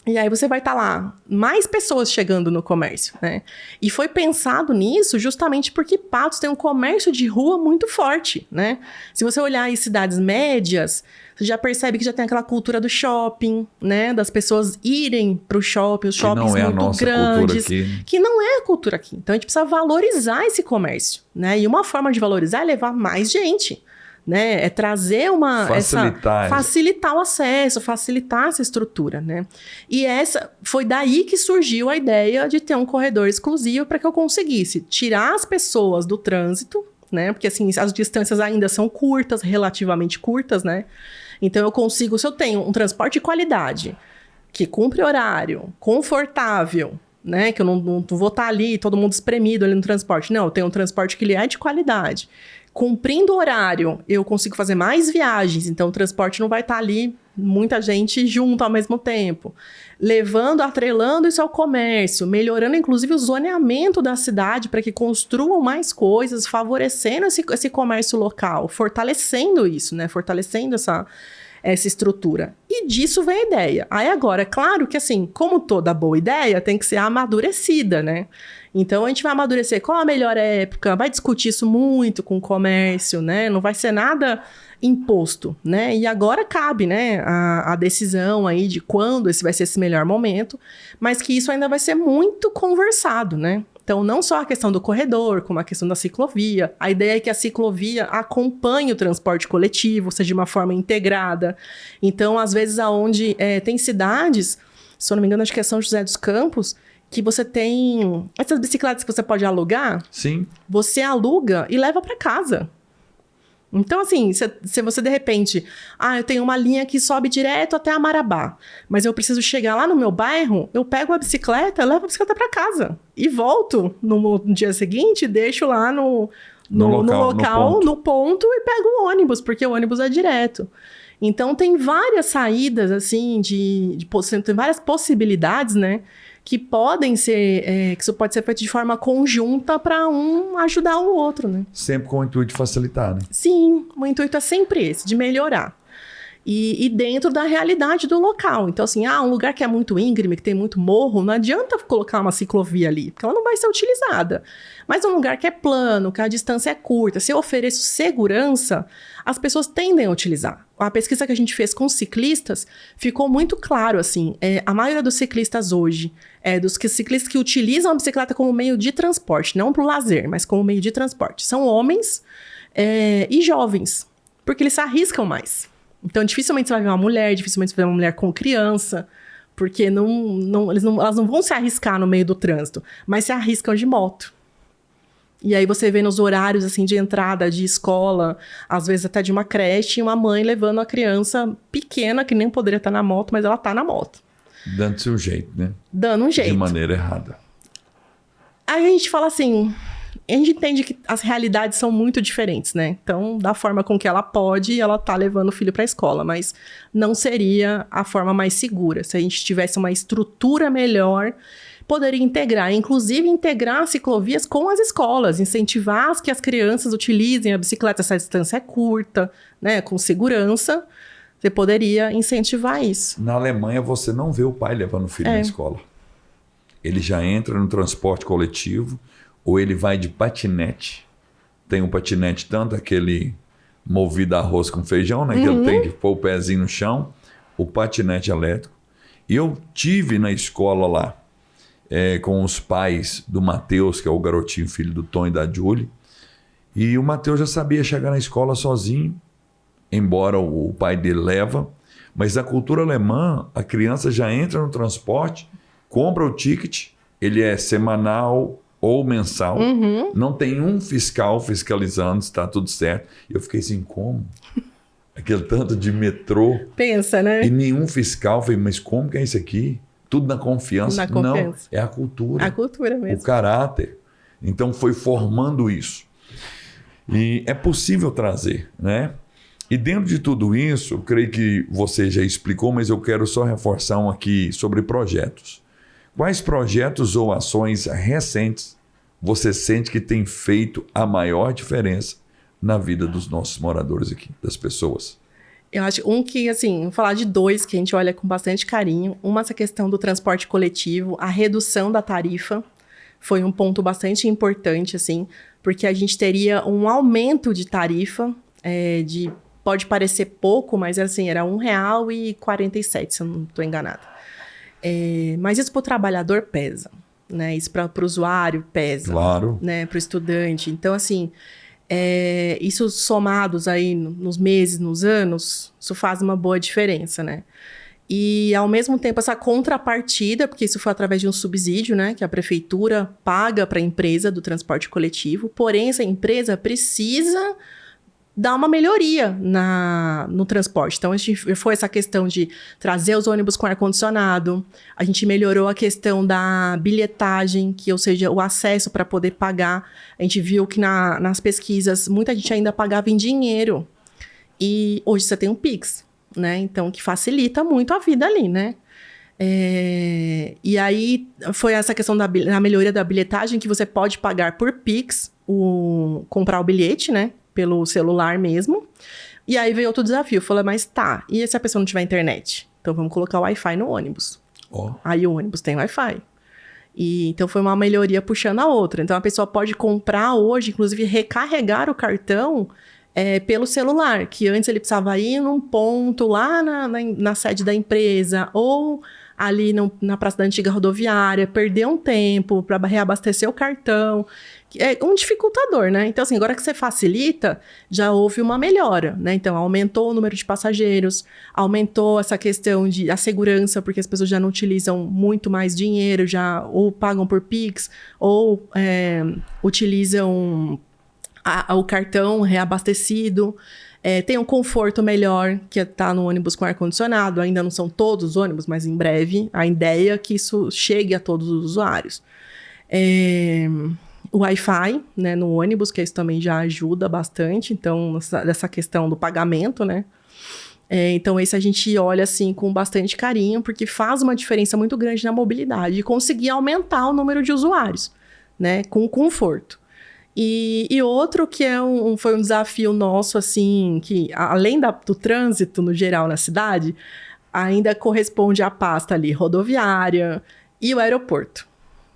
E aí você vai estar lá, mais pessoas chegando no comércio, né? E foi pensado nisso justamente porque Patos tem um comércio de rua muito forte, né? Se você olhar em cidades médias, você já percebe que já tem aquela cultura do shopping, né? Das pessoas irem para o shopping, os shoppings muito grandes. Que não é a cultura aqui. Então a gente precisa valorizar esse comércio, né? E uma forma de valorizar é levar mais gente. Né? É trazer facilitar o acesso, facilitar essa estrutura, né? E foi daí que surgiu a ideia de ter um corredor exclusivo para que eu conseguisse tirar as pessoas do trânsito, né? Porque assim, as distâncias ainda são curtas, relativamente curtas, né? Então eu consigo, se eu tenho um transporte de qualidade, que cumpre horário, confortável, né? Que eu não vou estar ali, todo mundo espremido ali no transporte. Não, eu tenho um transporte que ele é de qualidade. Cumprindo o horário, eu consigo fazer mais viagens, então o transporte não vai estar ali, muita gente junto ao mesmo tempo. Atrelando isso ao comércio, melhorando inclusive o zoneamento da cidade para que construam mais coisas, favorecendo esse comércio local, fortalecendo isso, né? Fortalecendo essa estrutura. E disso vem a ideia. Aí agora, é claro que assim, como toda boa ideia, tem que ser amadurecida, né? Então, a gente vai amadurecer qual a melhor época, vai discutir isso muito com o comércio, né? Não vai ser nada imposto, né? E agora cabe, né, a decisão aí de quando vai ser esse melhor momento, mas que isso ainda vai ser muito conversado, né? Então, não só a questão do corredor, como a questão da ciclovia. A ideia é que a ciclovia acompanhe o transporte coletivo, seja de uma forma integrada. Então, às vezes, aonde tem cidades, se eu não me engano, acho que é São José dos Campos, que você tem essas bicicletas que você pode alugar. Sim. Você aluga e leva para casa. Então, assim, se você de repente... eu tenho uma linha que sobe direto até a Marabá, mas eu preciso chegar lá no meu bairro, eu pego a bicicleta, levo a bicicleta para casa. E volto no dia seguinte, deixo lá no local, no ponto, e pego o ônibus, porque o ônibus é direto. Então, tem várias saídas, assim, tem várias possibilidades, né? Que podem ser, que isso pode ser feito de forma conjunta para um ajudar o outro, né? Sempre com o intuito de facilitar, né? Sim, o intuito é sempre esse, de melhorar. E dentro da realidade do local. Então, assim, um lugar que é muito íngreme, que tem muito morro, não adianta colocar uma ciclovia ali, porque ela não vai ser utilizada. Mas um lugar que é plano, que a distância é curta, se eu ofereço segurança, as pessoas tendem a utilizar. A pesquisa que a gente fez com ciclistas ficou muito claro, assim, a maioria dos ciclistas hoje, ciclistas que utilizam a bicicleta como meio de transporte, não para o lazer, mas como meio de transporte, são homens e jovens, porque eles se arriscam mais. Então, dificilmente você vai ver uma mulher, dificilmente você vai ver uma mulher com criança, porque elas não vão se arriscar no meio do trânsito, mas se arriscam de moto. E aí você vê nos horários, assim, de entrada de escola, às vezes até de uma creche, uma mãe levando a criança pequena, que nem poderia estar na moto, mas ela está na moto. Dando seu jeito, né? Dando um jeito. De maneira errada. Aí a gente fala assim... A gente entende que as realidades são muito diferentes, né? Então, da forma com que ela pode, ela tá levando o filho para a escola, mas não seria a forma mais segura. Se a gente tivesse uma estrutura melhor, poderia integrar, inclusive integrar ciclovias com as escolas, incentivar que as crianças utilizem a bicicleta, essa distância é curta, né? Com segurança, você poderia incentivar isso. Na Alemanha, você não vê o pai levando o filho na escola. Ele já entra no transporte coletivo, ou ele vai de patinete. Tem um patinete tanto aquele movido a arroz com feijão, né? Que ele tem que pôr o pezinho no chão, o patinete elétrico. E eu tive na escola lá, com os pais do Matheus, que é o garotinho filho do Tom e da Julie. E o Matheus já sabia chegar na escola sozinho, embora o pai dele leva. Mas na cultura alemã, a criança já entra no transporte, compra o ticket, ele é semanal ou mensal. Não tem um fiscal fiscalizando se está tudo certo. E eu fiquei assim, como? Aquele tanto de metrô. Pensa, né? E nenhum fiscal. Eu falei, mas como que é isso aqui? Tudo na confiança. Na confiança. Não, é a cultura. A cultura mesmo. O caráter. Então foi formando isso. E é possível trazer, né? E dentro de tudo isso, eu creio que você já explicou, mas eu quero só reforçar um aqui sobre projetos. Quais projetos ou ações recentes você sente que tem feito a maior diferença na vida dos nossos moradores aqui, das pessoas? Eu acho que, assim, vou falar de dois que a gente olha com bastante carinho. Uma, essa questão do transporte coletivo, a redução da tarifa foi um ponto bastante importante, assim, porque a gente teria um aumento de tarifa, pode parecer pouco, mas assim, era R$1,47, se eu não estou enganada. Mas isso para o trabalhador pesa, né? Isso para o usuário pesa. Claro. Né? Para o estudante. Então, assim, isso somados aí nos meses, nos anos, isso faz uma boa diferença, né? E, ao mesmo tempo, essa contrapartida, porque isso foi através de um subsídio, né? Que a prefeitura paga para a empresa do transporte coletivo, porém, essa empresa precisa dar uma melhoria no transporte. Então, a gente foi essa questão de trazer os ônibus com ar-condicionado, a gente melhorou a questão da bilhetagem, ou seja, o acesso para poder pagar. A gente viu que nas pesquisas, muita gente ainda pagava em dinheiro. E hoje você tem um Pix, né? Então, que facilita muito a vida ali, né? E aí, foi essa questão da melhoria da bilhetagem, que você pode pagar por Pix, comprar o bilhete, né? Pelo celular mesmo. E aí veio outro desafio. Falei, mas tá, e se a pessoa não tiver internet? Então vamos colocar o Wi-Fi no ônibus. Aí o ônibus tem Wi-Fi. E então foi uma melhoria puxando a outra. Então a pessoa pode comprar hoje, inclusive recarregar o cartão pelo celular, que antes ele precisava ir num ponto lá na sede da empresa, ou ali na Praça da Antiga Rodoviária, perder um tempo para reabastecer o cartão. É um dificultador, né? Então, assim, agora que você facilita, já houve uma melhora, né? Então, aumentou o número de passageiros, aumentou essa questão a segurança, porque as pessoas já não utilizam muito mais dinheiro, ou pagam por Pix, ou utilizam o cartão reabastecido. Tem um conforto melhor, que está no ônibus com ar-condicionado. Ainda não são todos os ônibus, mas em breve a ideia é que isso chegue a todos os usuários. O Wi-Fi, né, no ônibus, que isso também já ajuda bastante. Então, dessa questão do pagamento, né? Então, esse a gente olha, assim, com bastante carinho, porque faz uma diferença muito grande na mobilidade e conseguir aumentar o número de usuários, né? Com conforto. E outro que foi um desafio nosso, assim, que além do trânsito no geral na cidade, ainda corresponde à pasta ali rodoviária e o aeroporto,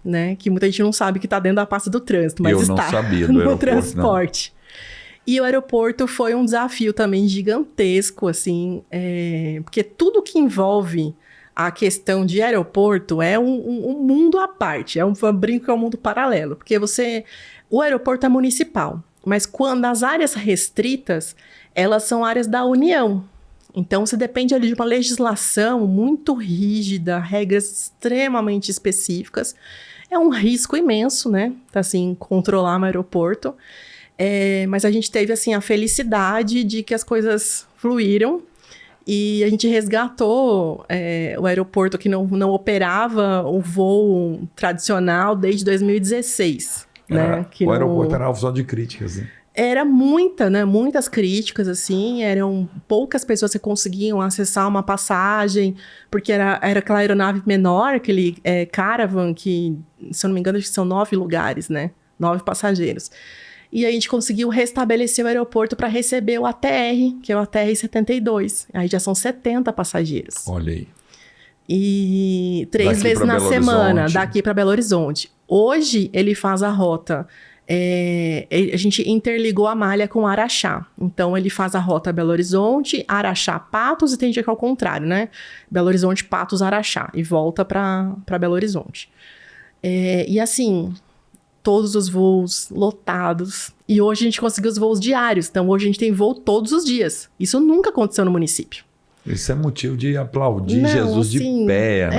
né? Que muita gente não sabe que está dentro da pasta do trânsito, mas está no transporte. Não. E o aeroporto foi um desafio também gigantesco, assim, porque tudo que envolve a questão de aeroporto é um mundo à parte, eu brinco que é um mundo paralelo, porque o aeroporto é municipal, mas quando as áreas restritas, elas são áreas da União. Então, você depende ali de uma legislação muito rígida, regras extremamente específicas. É um risco imenso, né? Assim, controlar um aeroporto. Mas a gente teve, assim, a felicidade de que as coisas fluíram. E a gente resgatou o aeroporto que não operava o voo tradicional desde 2016. Né? O aeroporto era alvo só de críticas, né? Era muitas críticas, assim, eram poucas pessoas que conseguiam acessar uma passagem, porque era aquela aeronave menor, aquele Caravan, que, se eu não me engano, acho que são 9 lugares, né? 9 passageiros. E a gente conseguiu restabelecer o aeroporto para receber o ATR, que é o ATR 72. Aí já são 70 passageiros. Olha aí. E 3 vezes na semana, daqui para Belo Horizonte. Hoje, ele faz a rota. A gente interligou a malha com Araxá. Então, ele faz a rota Belo Horizonte, Araxá, Patos, e tem dia que é ao contrário, né? Belo Horizonte, Patos, Araxá. E volta para Belo Horizonte. E assim, todos os voos lotados. E hoje a gente conseguiu os voos diários. Então, hoje a gente tem voo todos os dias. Isso nunca aconteceu no município. Isso é motivo de aplaudir Jesus assim, de pé.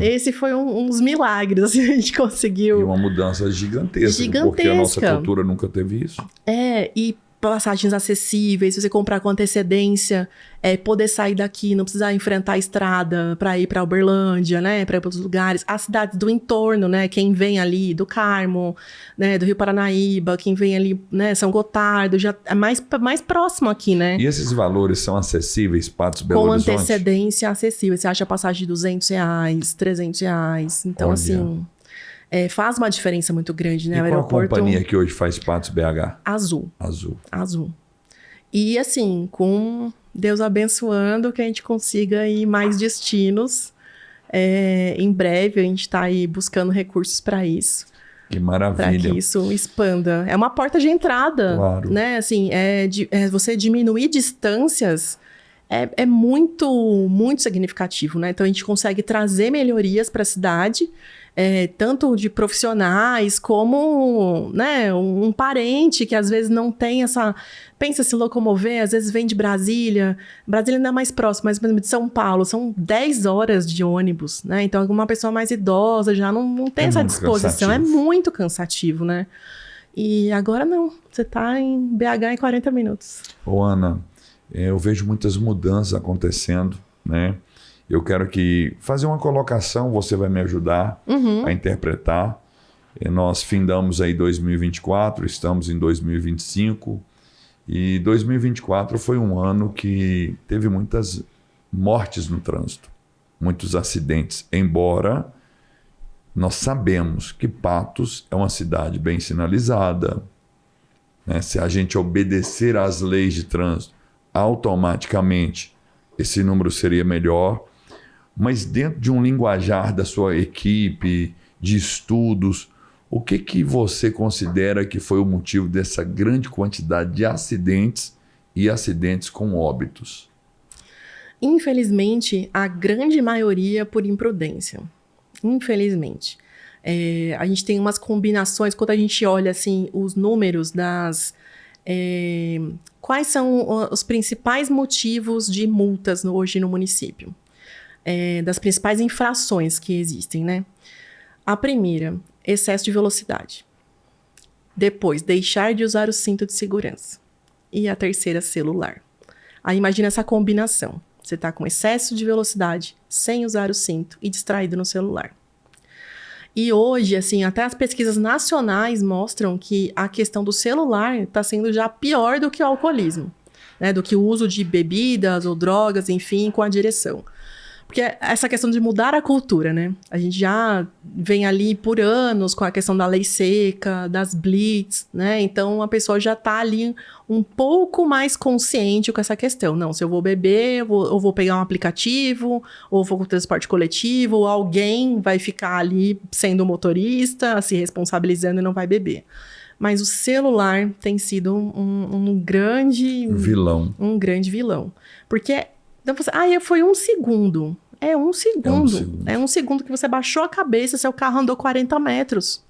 Esse foi uns milagres, assim, a gente conseguiu. E uma mudança gigantesca, porque a nossa cultura nunca teve isso. E passagens acessíveis, se você comprar com antecedência, poder sair daqui, não precisar enfrentar a estrada para ir para Uberlândia, né, para ir para outros lugares. As cidades do entorno, né, quem vem ali do Carmo, né, do Rio Paranaíba, quem vem ali, né, São Gotardo, já é mais próximo aqui, né. E esses valores são acessíveis, Patos, Belo Horizonte? Com antecedência acessível. Você acha passagem de R$200, R$300. Então, assim, faz uma diferença muito grande, né? E qual a companhia que hoje faz Patos BH? Azul. E assim, com Deus abençoando, que a gente consiga ir mais destinos. Em breve, a gente está aí buscando recursos para isso. Que maravilha. Para que isso expanda. É uma porta de entrada, claro, né? Assim, você diminuir distâncias é muito, muito significativo, né? Então, a gente consegue trazer melhorias para a cidade, tanto de profissionais como, né, um parente que às vezes não tem essa... Pensa se locomover, às vezes vem de Brasília. Brasília ainda é mais próximo, mas de São Paulo, são 10 horas de ônibus, né? Então, uma pessoa mais idosa já não tem essa disposição. Cansativo. É muito cansativo, né? E agora não. Você está em BH em 40 minutos. Ô, Ana, eu vejo muitas mudanças acontecendo, né? Eu quero fazer uma colocação, você vai me ajudar a interpretar. Nós findamos aí 2024, estamos em 2025. E 2024 foi um ano que teve muitas mortes no trânsito, muitos acidentes. Embora nós sabemos que Patos é uma cidade bem sinalizada, né? Se a gente obedecer às leis de trânsito, automaticamente esse número seria melhor. Mas dentro de um linguajar da sua equipe, de estudos, o que você considera que foi o motivo dessa grande quantidade de acidentes e acidentes com óbitos? Infelizmente, a grande maioria por imprudência. Infelizmente. A gente tem umas combinações, quando a gente olha assim, os números quais são os principais motivos de multas hoje no município? Das principais infrações que existem, né? A primeira, excesso de velocidade. Depois, deixar de usar o cinto de segurança. E a terceira, celular. Aí imagina essa combinação. Você está com excesso de velocidade, sem usar o cinto e distraído no celular. E hoje, assim, até as pesquisas nacionais mostram que a questão do celular está sendo já pior do que o alcoolismo, né? Do que o uso de bebidas ou drogas, enfim, com a direção. Porque essa questão de mudar a cultura, né? A gente já vem ali por anos com a questão da lei seca, das blitz, né? Então, a pessoa já está ali um pouco mais consciente com essa questão. Não, se eu vou beber, eu vou pegar um aplicativo, ou vou com o transporte coletivo, ou alguém vai ficar ali sendo motorista, se responsabilizando e não vai beber. Mas o celular tem sido um grande... vilão. Um grande vilão. Porque... Então você, foi 1 segundo. É 1 segundo. É 1 segundo que você baixou a cabeça, seu carro andou 40 metros.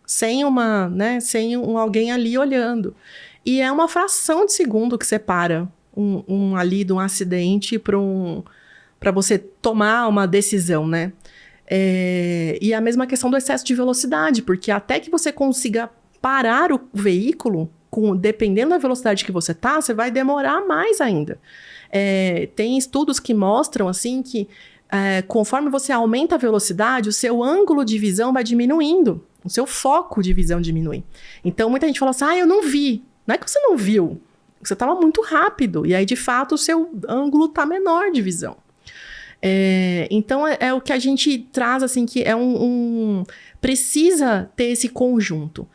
Sem alguém ali olhando. E é uma fração de segundo que separa ali de um acidente para você tomar uma decisão, né? E a mesma questão do excesso de velocidade, porque até que você consiga parar o veículo, dependendo da velocidade que você tá, você vai demorar mais ainda. Tem estudos que mostram assim que conforme você aumenta a velocidade, o seu ângulo de visão vai diminuindo, o seu foco de visão diminui. Então muita gente fala assim, eu não vi. Não é que você não viu, você estava muito rápido e aí de fato o seu ângulo está menor de visão. Então é o que a gente traz assim, que precisa ter esse conjunto.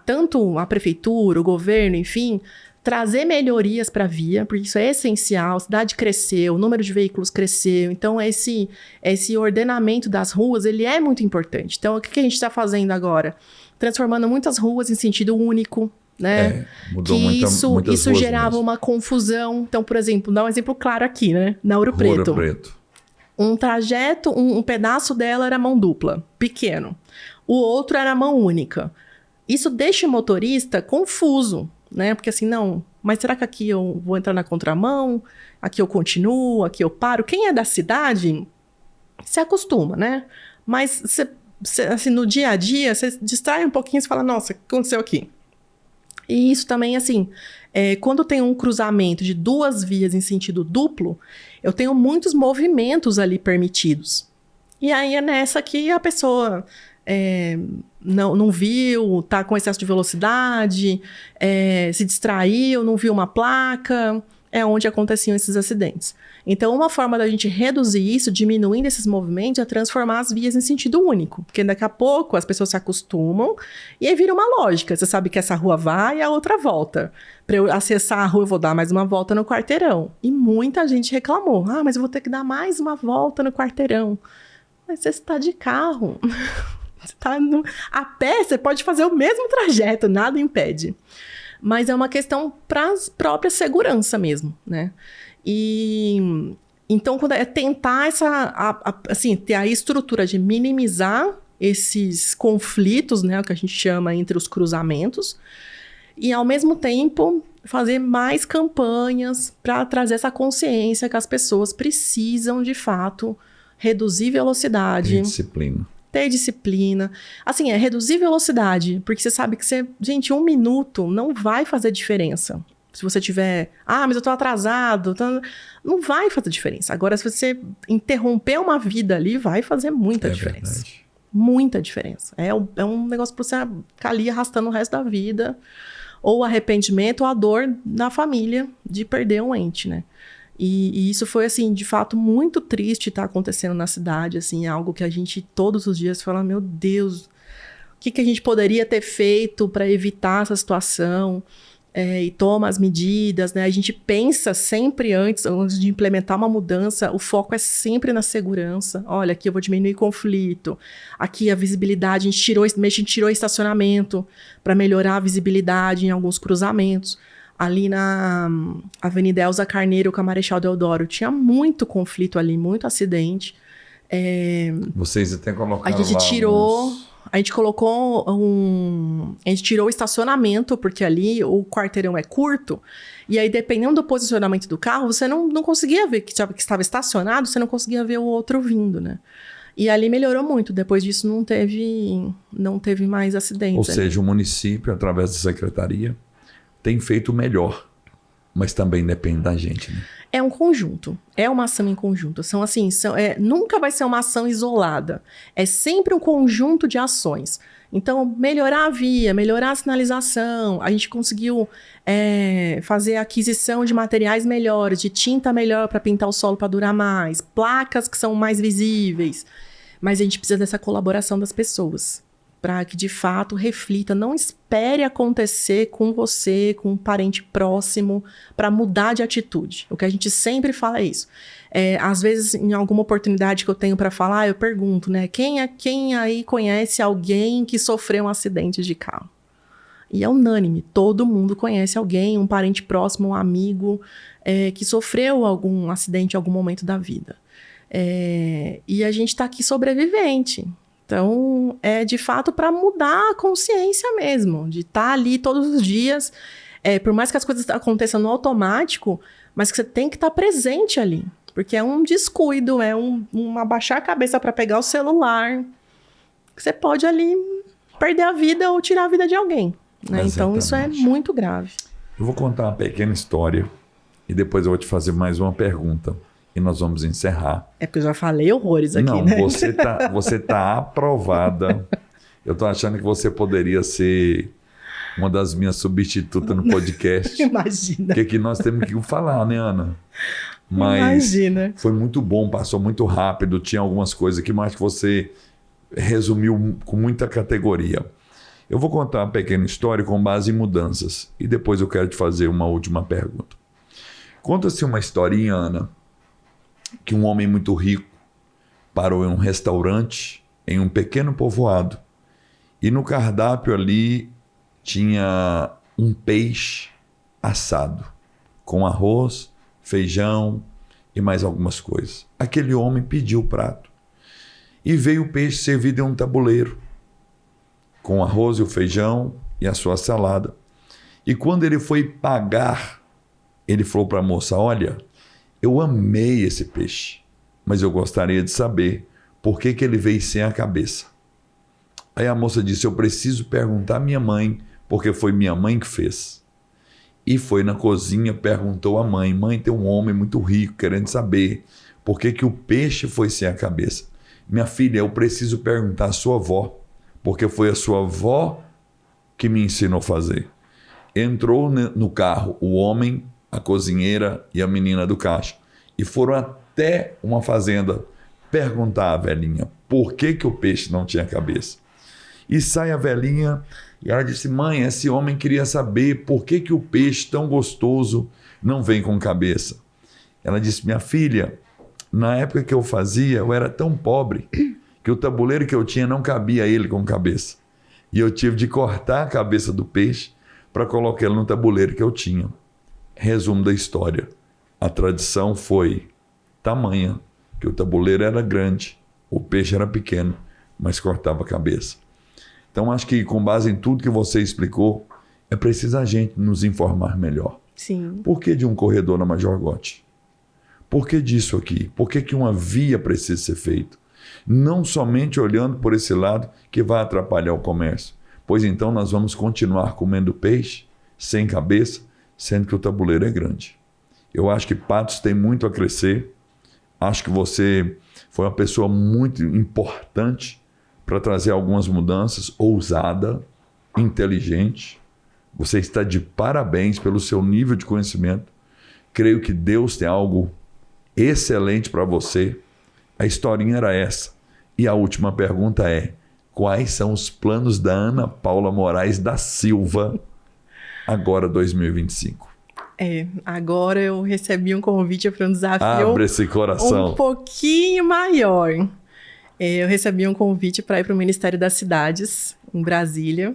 tanto a prefeitura, o governo, enfim, trazer melhorias para a via, porque isso é essencial. A cidade cresceu, o número de veículos cresceu, então esse ordenamento das ruas, ele é muito importante. Então, o que a gente está fazendo agora? Transformando muitas ruas em sentido único, né? Mudou muitas isso ruas gerava mesmo. uma confusão. Então, por exemplo, dá um exemplo claro aqui, né? Na Ouro Preto. Um trajeto, um pedaço dela era mão dupla, pequeno. O outro era mão única. Isso deixa o motorista confuso, né? Porque assim, não, mas será que aqui eu vou entrar na contramão? Aqui eu continuo, aqui eu paro? Quem é da cidade se acostuma, né? Mas assim, no dia a dia, você distrai um pouquinho e fala, nossa, o que aconteceu aqui? E isso também, assim, quando tem um cruzamento de duas vias em sentido duplo, eu tenho muitos movimentos ali permitidos. E aí é nessa que a pessoa não viu, tá com excesso de velocidade, se distraiu, não viu uma placa, é onde aconteciam esses acidentes. Então, uma forma da gente reduzir isso, diminuindo esses movimentos, é transformar as vias em sentido único. Porque daqui a pouco as pessoas se acostumam e aí vira uma lógica. Você sabe que essa rua vai e a outra volta. Para eu acessar a rua, eu vou dar mais uma volta no quarteirão. E muita gente reclamou. Ah, mas eu vou ter que dar mais uma volta no quarteirão. Mas você está de carro. A pé, você pode fazer o mesmo trajeto, nada impede. Mas é uma questão para a própria segurança mesmo, né? E então, quando tentar ter a estrutura de minimizar esses conflitos, né, o que a gente chama entre os cruzamentos, e ao mesmo tempo fazer mais campanhas para trazer essa consciência que as pessoas precisam, de fato, reduzir velocidade. Ter disciplina. Assim, reduzir velocidade, porque você sabe que gente, 1 minuto não vai fazer diferença. Se você tiver, mas eu tô atrasado, não vai fazer diferença. Agora, se você interromper uma vida ali, vai fazer muita diferença. Verdade. Muita diferença. É um negócio para você ficar ali arrastando o resto da vida, ou arrependimento, ou a dor da família de perder um ente, né? E isso foi, assim, de fato, muito triste estar acontecendo na cidade, assim, algo que a gente todos os dias fala, meu Deus, o que a gente poderia ter feito para evitar essa situação? E toma as medidas, né? A gente pensa sempre antes de implementar uma mudança, o foco é sempre na segurança. Olha, aqui eu vou diminuir conflito, aqui a visibilidade, a gente tirou estacionamento para melhorar a visibilidade em alguns cruzamentos. Ali na Avenida Elza Carneiro com a Marechal Deodoro, tinha muito conflito ali, muito acidente. Vocês até colocaram a gente colocou a gente tirou o estacionamento, porque ali o quarteirão é curto, e aí dependendo do posicionamento do carro, você não conseguia ver que estava estacionado, você não conseguia ver o outro vindo, né? E ali melhorou muito, depois disso não teve mais acidentes. Ou seja, o município, através da secretaria, tem feito o melhor, mas também depende da gente, né? É um conjunto, é uma ação em conjunto. Nunca vai ser uma ação isolada. É sempre um conjunto de ações. Então, melhorar a via, melhorar a sinalização. A gente conseguiu fazer a aquisição de materiais melhores, de tinta melhor para pintar o solo para durar mais, placas que são mais visíveis. Mas a gente precisa dessa colaboração das pessoas, para que de fato reflita. Não espere acontecer com você, com um parente próximo, para mudar de atitude. O que a gente sempre fala é isso. Às vezes, em alguma oportunidade que eu tenho para falar, eu pergunto, né? Quem aí conhece alguém que sofreu um acidente de carro? E é unânime, todo mundo conhece alguém, um parente próximo, um amigo, que sofreu algum acidente em algum momento da vida. E a gente está aqui sobrevivente. Então, de fato para mudar a consciência mesmo, de estar ali todos os dias, por mais que as coisas aconteçam no automático, mas que você tem que estar presente ali, porque é um descuido, um abaixar a cabeça para pegar o celular, que você pode ali perder a vida ou tirar a vida de alguém, né? Então, isso é muito grave. Eu vou contar uma pequena história e depois eu vou te fazer mais uma pergunta. E nós vamos encerrar. Porque eu já falei horrores aqui, né? Não, você tá aprovada. Eu tô achando que você poderia ser uma das minhas substitutas no podcast. Imagina. Porque aqui nós temos que falar, né, Ana? Mas imagina. Foi muito bom, passou muito rápido. Tinha algumas coisas aqui, mas que você resumiu com muita categoria. Eu vou contar uma pequena história com base em mudanças e depois eu quero te fazer uma última pergunta. Conta-se uma historinha, Ana, que um homem muito rico parou em um restaurante em um pequeno povoado e no cardápio ali tinha um peixe assado com arroz, feijão e mais algumas coisas. Aquele homem pediu o prato e veio o peixe servido em um tabuleiro com o arroz e o feijão e a sua salada. E quando ele foi pagar, ele falou para a moça, olha, eu amei esse peixe, mas eu gostaria de saber por que ele veio sem a cabeça. Aí a moça disse, eu preciso perguntar à minha mãe, porque foi minha mãe que fez. E foi na cozinha, perguntou à mãe, mãe, tem um homem muito rico querendo saber por que o peixe foi sem a cabeça. Minha filha, eu preciso perguntar à sua avó, porque foi a sua avó que me ensinou a fazer. Entrou no carro o homem, a cozinheira e a menina do caixa e foram até uma fazenda perguntar à velhinha por que o peixe não tinha cabeça. E sai a velhinha e ela disse, mãe, esse homem queria saber por que o peixe tão gostoso não vem com cabeça. Ela disse, minha filha, na época que eu fazia, eu era tão pobre que o tabuleiro que eu tinha não cabia ele com cabeça. E eu tive de cortar a cabeça do peixe para colocar ele no tabuleiro que eu tinha. Resumo da história. A tradição foi tamanha, que o tabuleiro era grande, o peixe era pequeno, mas cortava a cabeça. Então, acho que com base em tudo que você explicou, é preciso a gente nos informar melhor. Sim. Por que de um corredor na Major Gotti? Por que disso aqui? Por que uma via precisa ser feita? Não somente olhando por esse lado que vai atrapalhar o comércio, pois então nós vamos continuar comendo peixe sem cabeça, sendo que o tabuleiro é grande. Eu acho que Patos tem muito a crescer. Acho que você foi uma pessoa muito importante para trazer algumas mudanças, ousada, inteligente. Você está de parabéns pelo seu nível de conhecimento. Creio que Deus tem algo excelente para você. A historinha era essa. E a última pergunta é, quais são os planos da Ana Paula Moraes da Silva agora 2025? Agora eu recebi um convite para um desafio Abre esse coração. um pouquinho maior. Eu recebi um convite para ir para o Ministério das Cidades, em Brasília.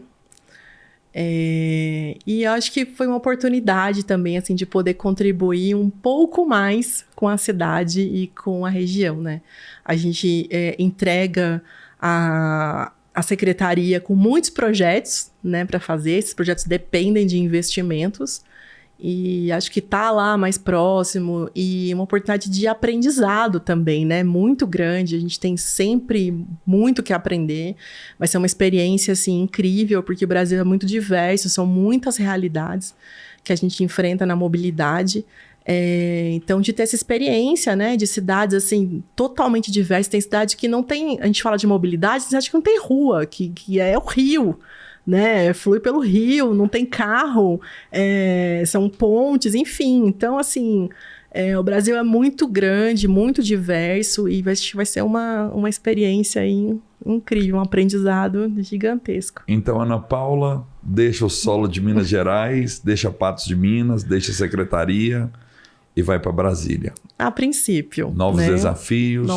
E eu acho que foi uma oportunidade também, assim, de poder contribuir um pouco mais com a cidade e com a região, né? A gente entrega a secretaria com muitos projetos, né, para fazer. Esses projetos dependem de investimentos. E acho que está lá mais próximo e uma oportunidade de aprendizado também, né? Muito grande, a gente tem sempre muito que aprender. Vai ser uma experiência, assim, incrível, porque o Brasil é muito diverso, são muitas realidades que a gente enfrenta na mobilidade. Então, de ter essa experiência, né? De cidades, assim, totalmente diversas. Tem cidade que não tem... A gente fala de mobilidade, tem cidade que não tem rua, que é o rio, né, flui pelo rio, não tem carro, são pontes, enfim. Então, assim, o Brasil é muito grande, muito diverso e vai ser uma experiência aí incrível, um aprendizado gigantesco. Então, Ana Paula, deixa o solo de Minas Gerais, deixa Patos de Minas, deixa a secretaria e vai para Brasília. A princípio. Novos desafios,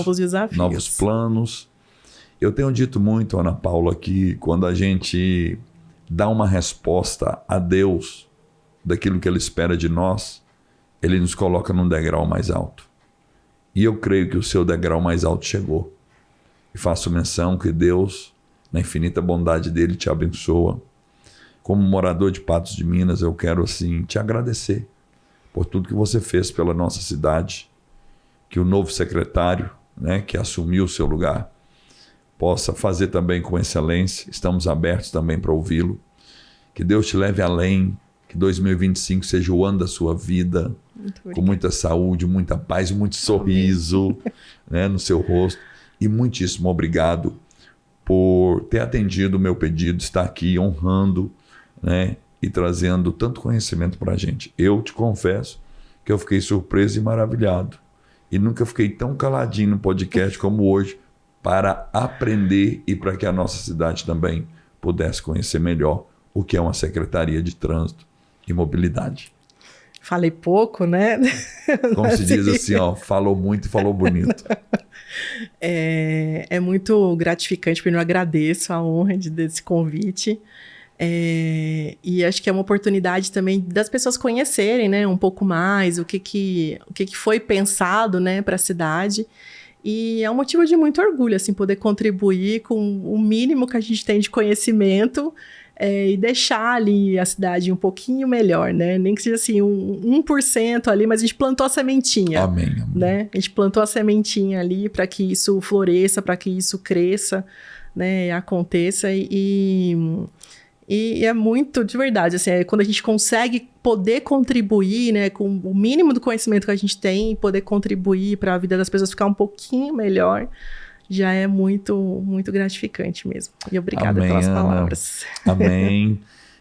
novos planos. Eu tenho dito muito, Ana Paula, que quando a gente dá uma resposta a Deus daquilo que Ele espera de nós, Ele nos coloca num degrau mais alto. E eu creio que o seu degrau mais alto chegou. E faço menção que Deus, na infinita bondade dEle, te abençoa. Como morador de Patos de Minas, eu quero, assim, te agradecer por tudo que você fez pela nossa cidade, que o novo secretário, né, que assumiu o seu lugar, possa fazer também com excelência. Estamos abertos também para ouvi-lo. Que Deus te leve além, que 2025 seja o ano da sua vida, com muita saúde, muita paz, muito sorriso, né, no seu rosto. E muitíssimo obrigado por ter atendido o meu pedido, estar aqui honrando, né, e trazendo tanto conhecimento para a gente. Eu te confesso que eu fiquei surpreso e maravilhado. E nunca fiquei tão caladinho no podcast como hoje, para aprender e para que a nossa cidade também pudesse conhecer melhor o que é uma Secretaria de Trânsito e Mobilidade. Falei pouco, né? Como se diz assim, ó, falou muito e falou bonito. É muito gratificante, porque eu agradeço a honra desse convite. E acho que é uma oportunidade também das pessoas conhecerem, né, um pouco mais o que foi pensado, né, para a cidade. E é um motivo de muito orgulho, assim, poder contribuir com o mínimo que a gente tem de conhecimento e deixar ali a cidade um pouquinho melhor, né? Nem que seja assim, 1% ali, mas a gente plantou a sementinha. Amém, amém. Né? A gente plantou a sementinha ali para que isso floresça, para que isso cresça, né? Aconteça e é muito, de verdade, assim, quando a gente consegue poder contribuir, né, com o mínimo do conhecimento que a gente tem, poder contribuir para a vida das pessoas ficar um pouquinho melhor, já é muito, muito gratificante mesmo. E obrigada Amém, pelas Ana. palavras. Amém.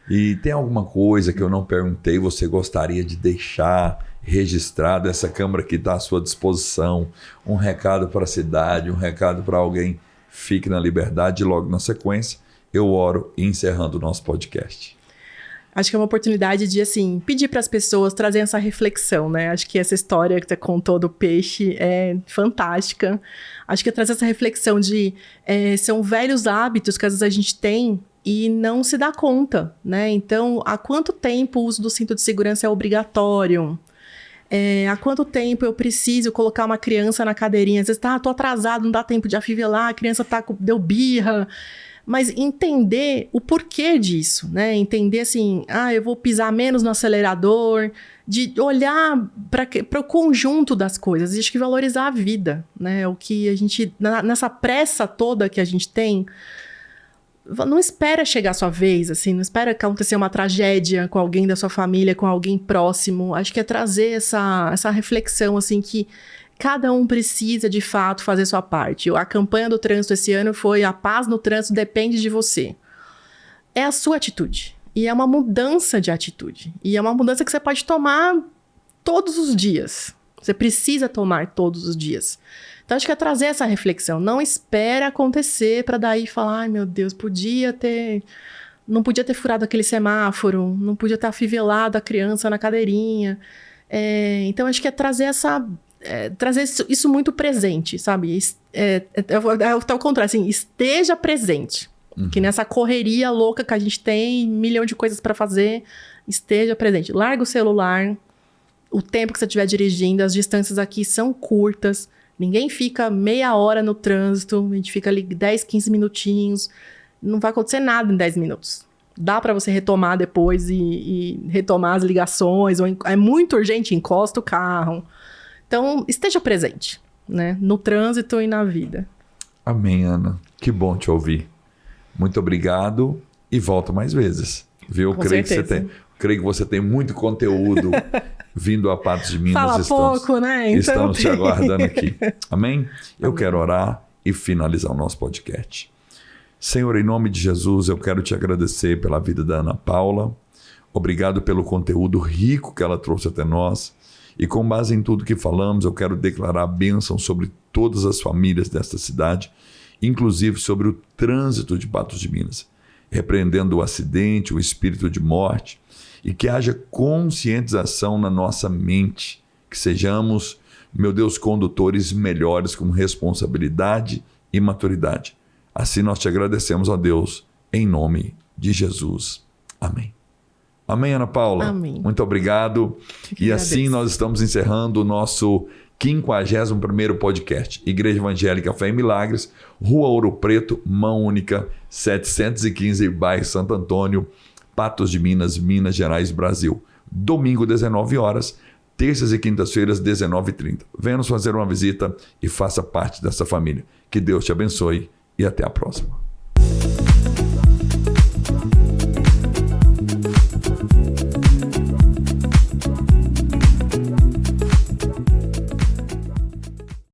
E tem alguma coisa que eu não perguntei, você gostaria de deixar registrado? Essa câmera que está à sua disposição, um recado para a cidade, um recado para alguém, fique na liberdade. E logo na sequência, eu oro encerrando o nosso podcast. Acho que é uma oportunidade de, assim, pedir para as pessoas trazerem essa reflexão, né? Acho que essa história que você contou do peixe é fantástica. Acho que é trazer essa reflexão de... são velhos hábitos que às vezes a gente tem e não se dá conta, né? Então, há quanto tempo o uso do cinto de segurança é obrigatório? Há quanto tempo eu preciso colocar uma criança na cadeirinha? Às vezes, tô atrasado, não dá tempo de afivelar, a criança deu birra... Mas entender o porquê disso, né? Entender assim, eu vou pisar menos no acelerador, de olhar para o conjunto das coisas, e acho que valorizar a vida, né? O que a gente, nessa pressa toda que a gente tem, não espera chegar a sua vez, assim, não espera acontecer uma tragédia com alguém da sua família, com alguém próximo. Acho que é trazer essa reflexão, assim, que cada um precisa, de fato, fazer sua parte. A campanha do trânsito esse ano foi a paz no trânsito depende de você. É a sua atitude. E é uma mudança de atitude. E é uma mudança que você pode tomar todos os dias. Você precisa tomar todos os dias. Então, acho que é trazer essa reflexão. Não espera acontecer para daí falar, ai meu Deus, não podia ter furado aquele semáforo, não podia ter afivelado a criança na cadeirinha. Então, acho que é trazer trazer isso muito presente, sabe? Tá ao contrário, assim, esteja presente. Que nessa correria louca que a gente tem, 1 milhão de coisas para fazer, esteja presente. Larga o celular, o tempo que você estiver dirigindo, as distâncias aqui são curtas, ninguém fica meia hora no trânsito, a gente fica ali 10, 15 minutinhos, não vai acontecer nada em 10 minutos. Dá para você retomar depois e retomar as ligações, ou é muito urgente, encosta o carro. Então, esteja presente, né? No trânsito e na vida. Amém, Ana. Que bom te ouvir. Muito obrigado e volta mais vezes. Viu? Creio que você tem muito conteúdo vindo a Patos de Minas. Fala pouco, né? Então estamos te aguardando aqui. Amém? Eu quero orar e finalizar o nosso podcast. Senhor, em nome de Jesus, eu quero te agradecer pela vida da Ana Paula. Obrigado pelo conteúdo rico que ela trouxe até nós. E com base em tudo que falamos, eu quero declarar a bênção sobre todas as famílias desta cidade, inclusive sobre o trânsito de Patos de Minas, repreendendo o acidente, o espírito de morte, e que haja conscientização na nossa mente, que sejamos, meu Deus, condutores melhores com responsabilidade e maturidade. Assim nós te agradecemos, ó Deus, em nome de Jesus. Amém. Amém, Ana Paula? Amém. Muito obrigado. E assim nós estamos encerrando o nosso 51º podcast. Igreja Evangélica Fé em Milagres, Rua Ouro Preto, Mão Única, 715, bairro Santo Antônio, Patos de Minas, Minas Gerais, Brasil. Domingo, 19 horas, terças e quintas-feiras, 19h30. Venha nos fazer uma visita e faça parte dessa família. Que Deus te abençoe e até a próxima.